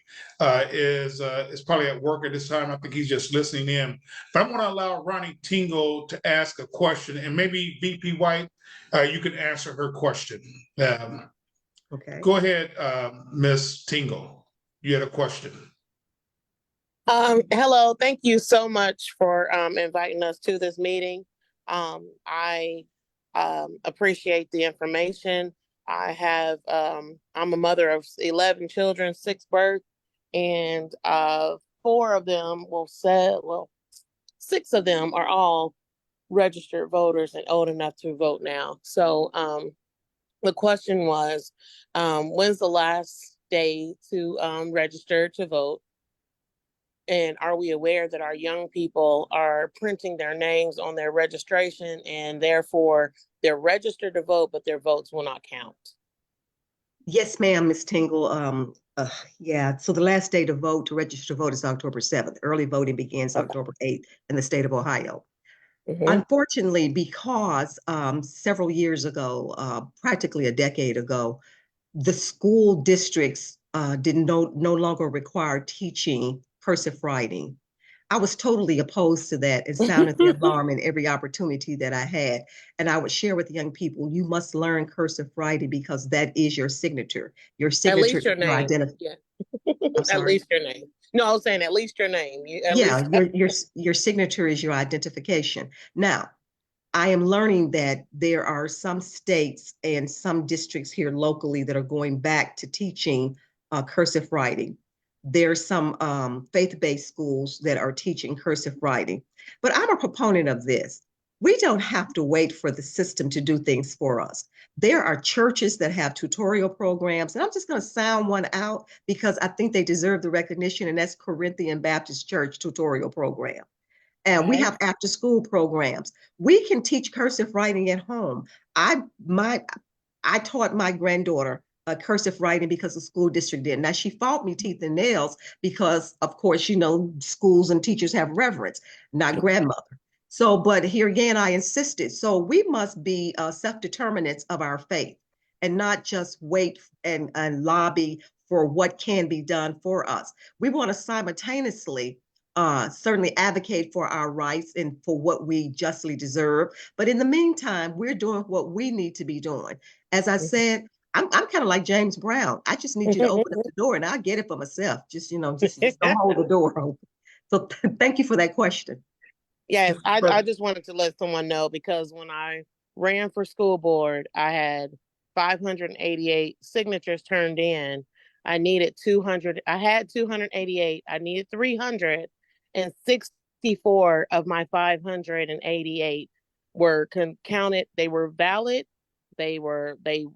Speaker 2: is probably at work at this time. I think he's just listening in. But I want to allow Ronnie Tingle to ask a question, and maybe VP White, you can answer her question.
Speaker 8: Okay.
Speaker 2: Go ahead, Ms. Tingle. you had a question.
Speaker 9: Hello, thank you so much for inviting us to this meeting. I appreciate the information. I'm a mother of 11 children, 6 births, and 4 of them, well, 6 of them are all registered voters and old enough to vote now. So the question was, when's the last day to register to vote? And are we aware that our young people are printing their names on their registration and therefore they're registered to vote, but their votes will not count?
Speaker 8: Yes, ma'am, Ms. Tingle. Yeah, so the last day to vote, to register to vote, is October 7th. Early voting begins
Speaker 9: Okay.
Speaker 8: October 8th in the state of Ohio.
Speaker 9: Mhm.
Speaker 8: Unfortunately, because several years ago, practically a decade ago, the school districts no longer require teaching cursive writing. I was totally opposed to that and sounded the alarm in every opportunity that I had. And I would share with young people, you must learn cursive writing because that is your signature. Your
Speaker 9: At
Speaker 8: signature
Speaker 9: least your
Speaker 8: is your
Speaker 9: name.
Speaker 8: identity.
Speaker 9: Yeah.
Speaker 8: I'm
Speaker 9: At
Speaker 8: sorry.
Speaker 9: least your name. No, I was saying at least your name. At
Speaker 8: Yeah,
Speaker 9: least.
Speaker 8: your signature is your identification. Now, I am learning that there are some states and some districts here locally that are going back to teaching cursive writing. There's some faith-based schools that are teaching cursive writing. But I'm a proponent of this. We don't have to wait for the system to do things for us. There are churches that have tutorial programs, and I'm just going to sound one out because I think they deserve the recognition, and that's Corinthian Baptist Church tutorial program. And we
Speaker 9: Okay.
Speaker 8: have after school programs. We can teach cursive writing at home. I taught my granddaughter cursive writing because the school district did. Now she fought me teeth and nails because, of course, schools and teachers have reverence, not grandmother. So, but here again, I insisted. So we must be self-determinants of our faith and not just wait and lobby for what can be done for us. We want to simultaneously certainly advocate for our rights and for what we justly deserve. But in the meantime, we're doing what we need to be doing. As I said, I'm kind of like James Brown. I just need you to open up the door and I'll get it for myself. Just don't hold the door open. So thank you for that question.
Speaker 9: Yes, I
Speaker 1: But
Speaker 9: just wanted to let someone know because when I ran for school board, I had 588 signatures turned in. I needed 200. I had 288. I needed 300, and 64 of my 588 were counted. They were valid. They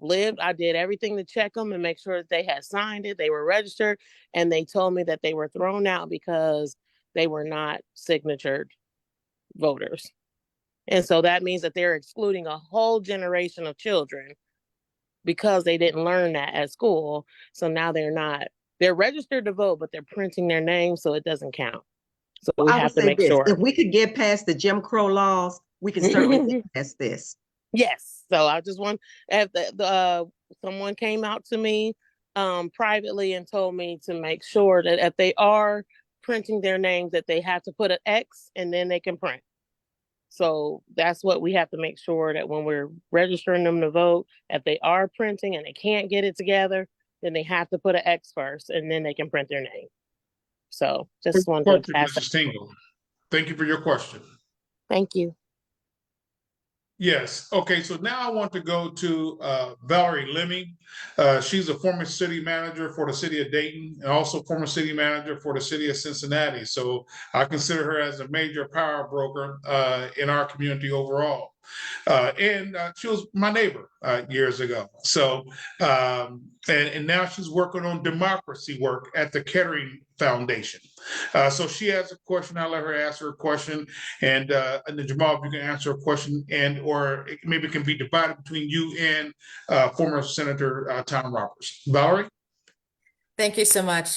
Speaker 9: lived. I did everything to check them and make sure that they had signed it. They were registered, and they told me that they were thrown out because they were not signatured voters. And so that means that they're excluding a whole generation of children because they didn't learn that at school. So now they're registered to vote, but they're printing their name so it doesn't count. So we
Speaker 8: I would
Speaker 9: have to
Speaker 8: say
Speaker 9: make
Speaker 8: this,
Speaker 9: sure.
Speaker 8: if we could get past the Jim Crow laws, we can certainly get past this.
Speaker 9: Yes. So I just want, if someone came out to me privately and told me to make sure that if they are printing their names, that they have to put an X and then they can print. So that's what we have to make sure that when we're registering them to vote, if they are printing and they can't get it together, then they have to put an X first and then they can print their name. So just
Speaker 2: Good
Speaker 9: wanted to
Speaker 2: question,
Speaker 9: pass that.
Speaker 2: Mrs. Tingle. Thank you for your question.
Speaker 9: Thank you.
Speaker 2: Yes. Okay. So now I want to go to Valerie Lemmy. She's a former city manager for the city of Dayton and also former city manager for the city of Cincinnati. So I consider her as a major power broker in our community overall. And she was my neighbor years ago. So, and now she's working on democracy work at the Kettering Foundation. So she has a question. I'll let her ask her a question, and then Jamal, if you can answer a question, and or it maybe can be divided between you and former Senator Tom Roberts. Valerie.
Speaker 10: Thank you so much,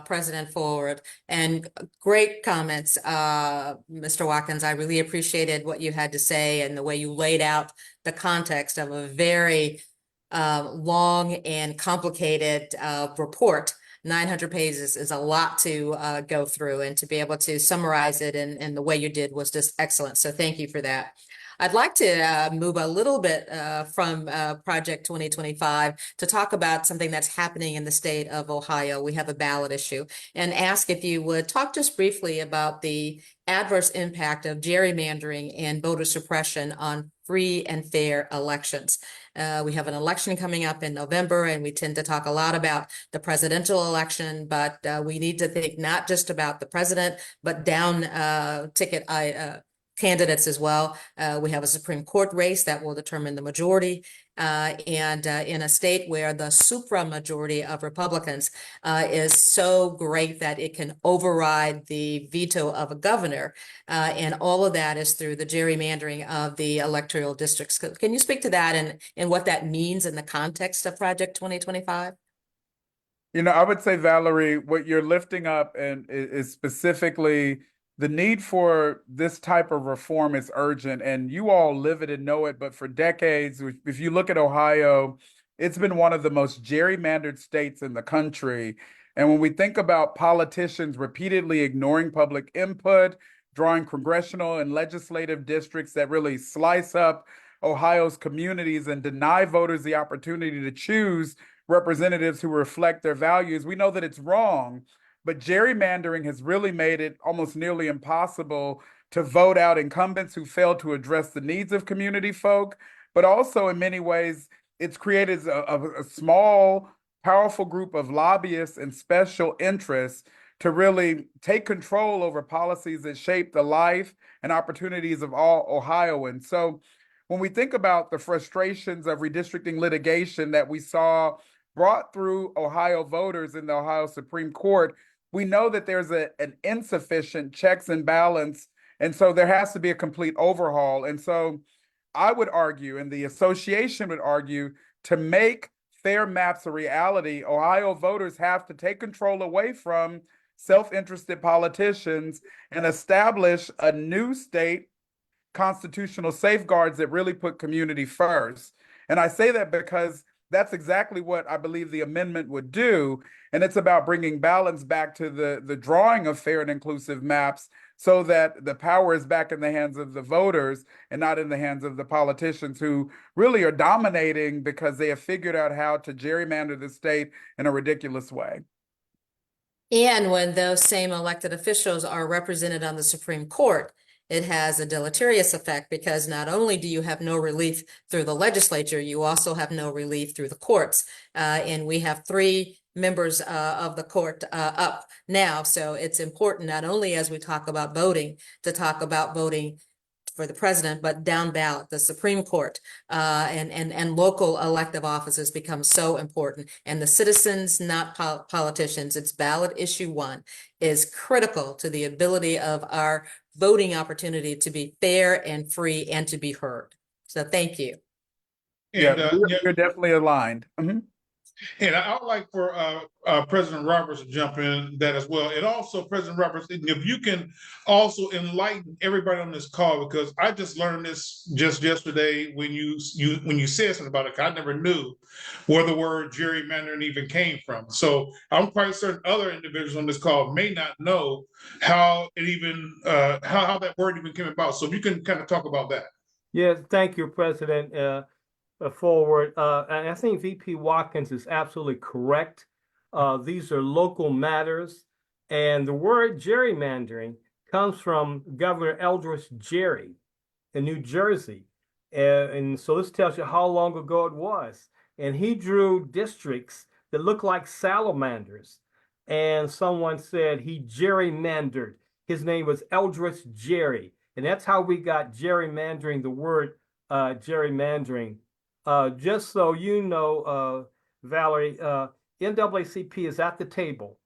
Speaker 10: President Forward, and great comments, Mr. Watkins. I really appreciated what you had to say and the way you laid out the context of a very long and complicated report. 900 pages is a lot to go through, and to be able to summarize it in the way you did was just excellent. So thank you for that. I'd like to move a little bit from Project 2025 to talk about something that's happening in the state of Ohio. We have a ballot issue, and ask if you would talk just briefly about the adverse impact of gerrymandering and voter suppression on free and fair elections. We have an election coming up in November, and we tend to talk a lot about the presidential election, but we need to think not just about the president, but down ticket candidates as well. We have a Supreme Court race that will determine the majority. And in a state where the supra-majority of Republicans is so great that it can override the veto of a governor. And all of that is through the gerrymandering of the electoral districts. Can you speak to that and what that means in the context of Project 2025?
Speaker 4: You know, I would say, Valerie, what you're lifting up and is specifically the need for this type of reform is urgent, and you all live it and know it. But for decades, if you look at Ohio, it's been one of the most gerrymandered states in the country. And when we think about politicians repeatedly ignoring public input, drawing congressional and legislative districts that really slice up Ohio's communities and deny voters the opportunity to choose representatives who reflect their values, we know that it's wrong. But gerrymandering has really made it almost nearly impossible to vote out incumbents who fail to address the needs of community folk. But also, in many ways, it's created a small, powerful group of lobbyists and special interests to really take control over policies that shape the life and opportunities of all Ohioans. So when we think about the frustrations of redistricting litigation that we saw brought through Ohio voters in the Ohio Supreme Court, we know that there's an insufficient checks and balance. And so there has to be a complete overhaul. And so I would argue, and the association would argue, to make fair maps a reality, Ohio voters have to take control away from self-interested politicians and establish a new state constitutional safeguards that really put community first. And I say that because that's exactly what I believe the amendment would do. And it's about bringing balance back to the drawing of fair and inclusive maps so that the power is back in the hands of the voters and not in the hands of the politicians who really are dominating because they have figured out how to gerrymander the state in a ridiculous way.
Speaker 10: And when those same elected officials are represented on the Supreme Court, it has a deleterious effect because not only do you have no relief through the legislature, you also have no relief through the courts. And we have 3 members of the court up now. So it's important not only as we talk about voting, to talk about voting for the president, but down ballot, the Supreme Court and local elective offices become so important. And the citizens, not politicians, it's ballot issue 1 is critical to the ability of our voting opportunity to be fair and free and to be heard. So thank you.
Speaker 2: And,
Speaker 4: You're definitely aligned. Mm-hmm.
Speaker 2: And I'd like for President Roberts to jump in that as well. And also, President Roberts, if you can also enlighten everybody on this call, because I just learned this just yesterday when you said something about it. I never knew where the word gerrymandering even came from. So I'm quite certain other individuals on this call may not know how it even how that word even came about. So if you can kind of talk about that.
Speaker 1: Yes, thank you, President Forward. And I think VP Watkins is absolutely correct. These are local matters. And the word gerrymandering comes from Governor Eldridge Gerry in New Jersey. And so this tells you how long ago it was. And he drew districts that look like salamanders. And someone said he gerrymandered. His name was Eldridge Gerry. And that's how we got gerrymandering, the word gerrymandering. Just so you know, Valerie, NAACP is at the table.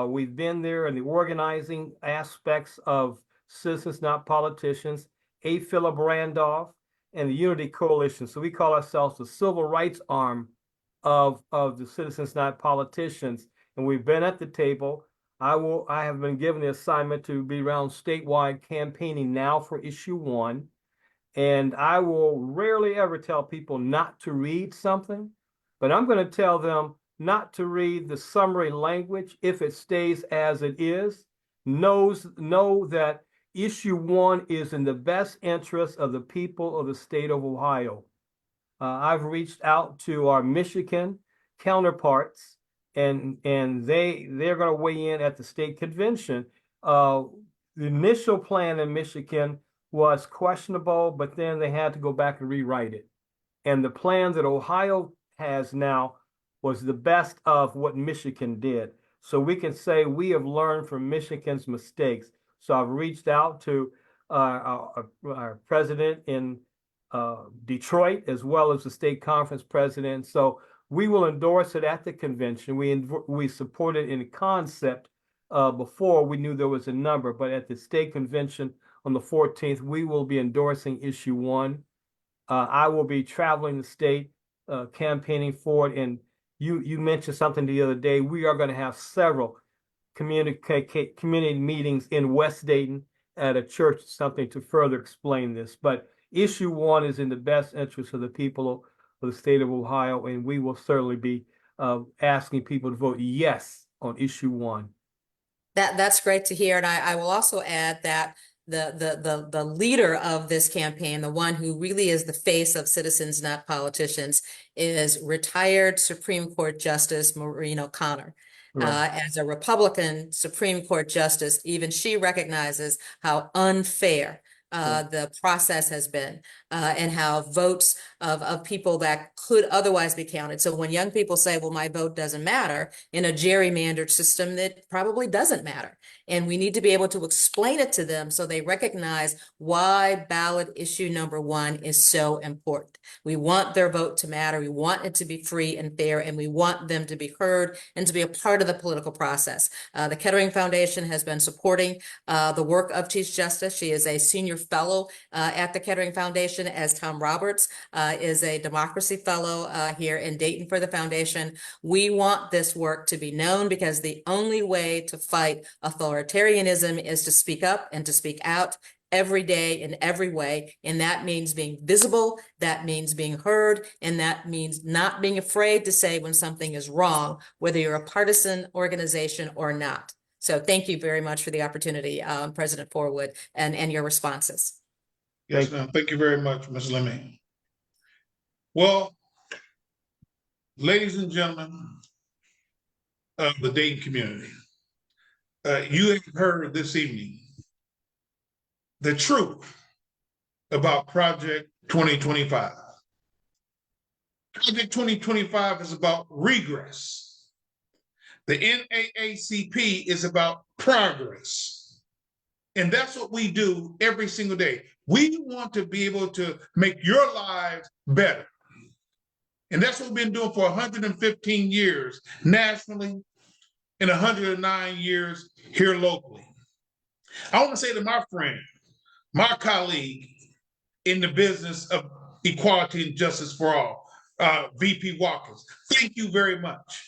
Speaker 1: We've been there in the organizing aspects of Citizens Not Politicians, A. Philip Randolph, and the Unity Coalition. So we call ourselves the civil rights arm of the Citizens Not Politicians. And we've been at the table. I have been given the assignment to be around statewide campaigning now for issue 1. And I will rarely ever tell people not to read something, but I'm going to tell them not to read the summary language if it stays as it is. Know that issue 1 is in the best interest of the people of the state of Ohio. I've reached out to our Michigan counterparts, and they're going to weigh in at the state convention. The initial plan in Michigan was questionable, but then they had to go back and rewrite it. And the plan that Ohio has now was the best of what Michigan did. So we can say we have learned from Michigan's mistakes. So I've reached out to our president in Detroit, as well as the state conference president. So we will endorse it at the convention. We support it in concept before we knew there was a number, but at the state convention on the 14th, we will be endorsing issue 1. I will be traveling the state, campaigning for it. And you mentioned something the other day. We are going to have several community meetings in West Dayton at a church, something to further explain this. But issue 1 is in the best interest of the people of the state of Ohio, and we will certainly be asking people to vote yes on issue 1.
Speaker 10: That's great to hear. And I will also add that the leader of this campaign, the one who really is the face of citizens, not politicians, is retired Supreme Court Justice Maureen O'Connor. As a Republican Supreme Court Justice, even she recognizes how unfair the process has been, and how votes of people that could otherwise be counted. So when young people say, well, my vote doesn't matter, in a gerrymandered system, that probably doesn't matter. And we need to be able to explain it to them so they recognize why ballot issue number 1 is so important. We want their vote to matter. We want it to be free and fair, and we want them to be heard and to be a part of the political process. The Kettering Foundation has been supporting the work of Chief Justice. She is a senior fellow at the Kettering Foundation, as Tom Roberts is a democracy fellow here in Dayton for the foundation. We want this work to be known, because the only way to fight authoritarianism is to speak up and to speak out every day in every way. And that means being visible, that means being heard, and that means not being afraid to say when something is wrong, whether you're a partisan organization or not. So thank you very much for the opportunity, President Forwood, and your responses.
Speaker 2: Yes, ma'am. Thank you very much, Ms. Lemmy. Well, ladies and gentlemen of the Dayton community, you have heard this evening the truth about Project 2025. Project 2025 is about regress. The NAACP is about progress. And that's what we do every single day. We want to be able to make your lives better. And that's what we've been doing for 115 years nationally and 109 years here locally. I want to say to my friend, my colleague in the business of equality and justice for all, VP Watkins, thank you very much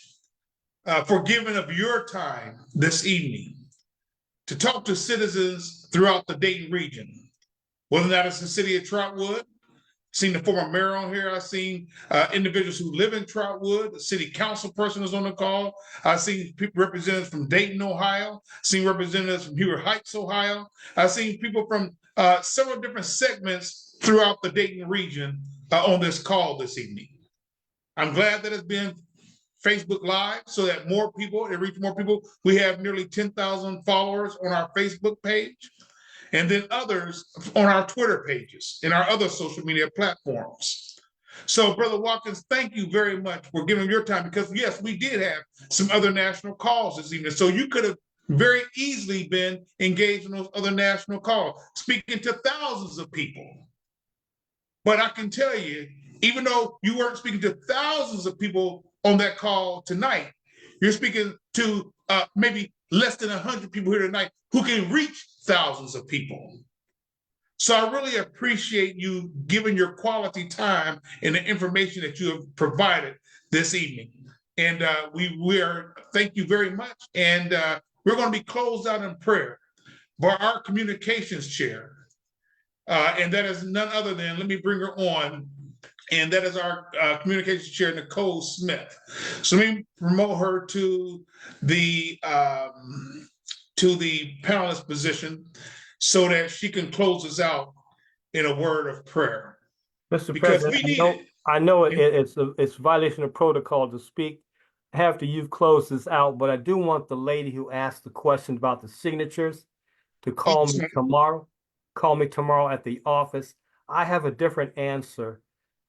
Speaker 2: for giving up your time this evening to talk to citizens throughout the Dayton region, whether that is the city of Trotwood. Seen the former mayor on here. I've seen individuals who live in Trotwood. The city council person is on the call. I've seen representatives from Dayton, Ohio. Seen representatives from Hewitt Heights, Ohio. I've seen people from several different segments throughout the Dayton region on this call this evening. I'm glad that it's been Facebook Live so that more people, it reaches more people. We have nearly 10,000 followers on our Facebook page, and then others on our Twitter pages and our other social media platforms. So, Brother Watkins, thank you very much for giving your time, because yes, we did have some other national calls this evening. So you could have very easily been engaged in those other national calls, speaking to thousands of people. But I can tell you, even though you weren't speaking to thousands of people on that call tonight, you're speaking to maybe less than 100 people here tonight who can reach thousands of people. So I really appreciate you giving your quality time and the information that you have provided this evening. And we are, thank you very much. And we're going to be closed out in prayer by our communications chair. And that is none other than, let me bring her on, and that is our communications chair, Nicole Smith. So let me promote her to the panelist position. so that she can close us out in a word of prayer,
Speaker 1: Mr.
Speaker 2: because
Speaker 1: President,
Speaker 2: we need it.
Speaker 1: I know it's violation of protocol to speak after you've closed this out, but I do want the lady who asked the question about the signatures to call me tomorrow. Call me tomorrow at the office. I have a different answer,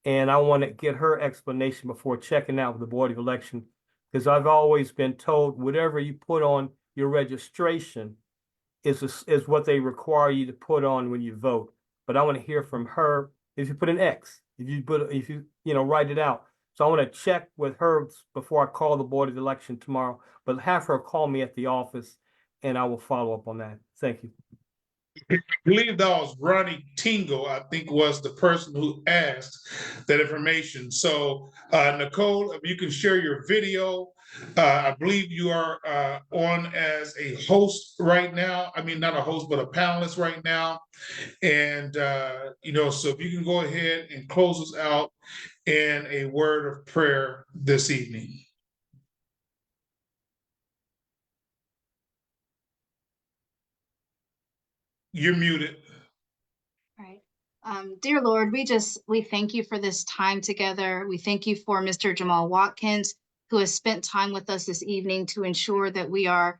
Speaker 1: and I want to get her explanation before checking out with the Board of Election, because I've always been told whatever you put on your registration is what they require you to put on when you vote. But I want to hear from her. If you put an X, if you write it out. So I want to check with her before I call the Board of Election tomorrow, but have her call me at the office and I will follow up on that. Thank you.
Speaker 2: I believe that was Ronnie Tingle, I think, was the person who asked that information. So, Nicole, if you can share your video. I believe you are on as a host right now. I mean, not a host, but a panelist right now. And, so if you can go ahead and close us out in a word of prayer this evening. You're muted.
Speaker 11: Right. Dear Lord, we thank you for this time together. We thank you for Mr. Jamal Watkins, who has spent time with us this evening to ensure that we are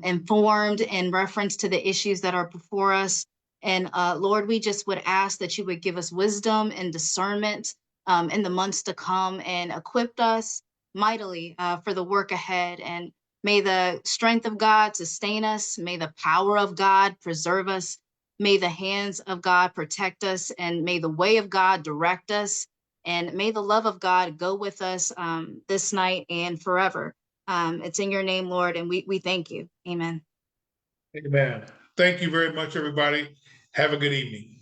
Speaker 11: informed in reference to the issues that are before us. And Lord, we just would ask that you would give us wisdom and discernment in the months to come and equip us mightily for the work ahead. And may the strength of God sustain us. May the power of God preserve us. May the hands of God protect us, and may the way of God direct us, and may the love of God go with us this night and forever. It's in your name, Lord, and we thank you. Amen.
Speaker 2: Amen. Thank you very much, everybody. Have a good evening.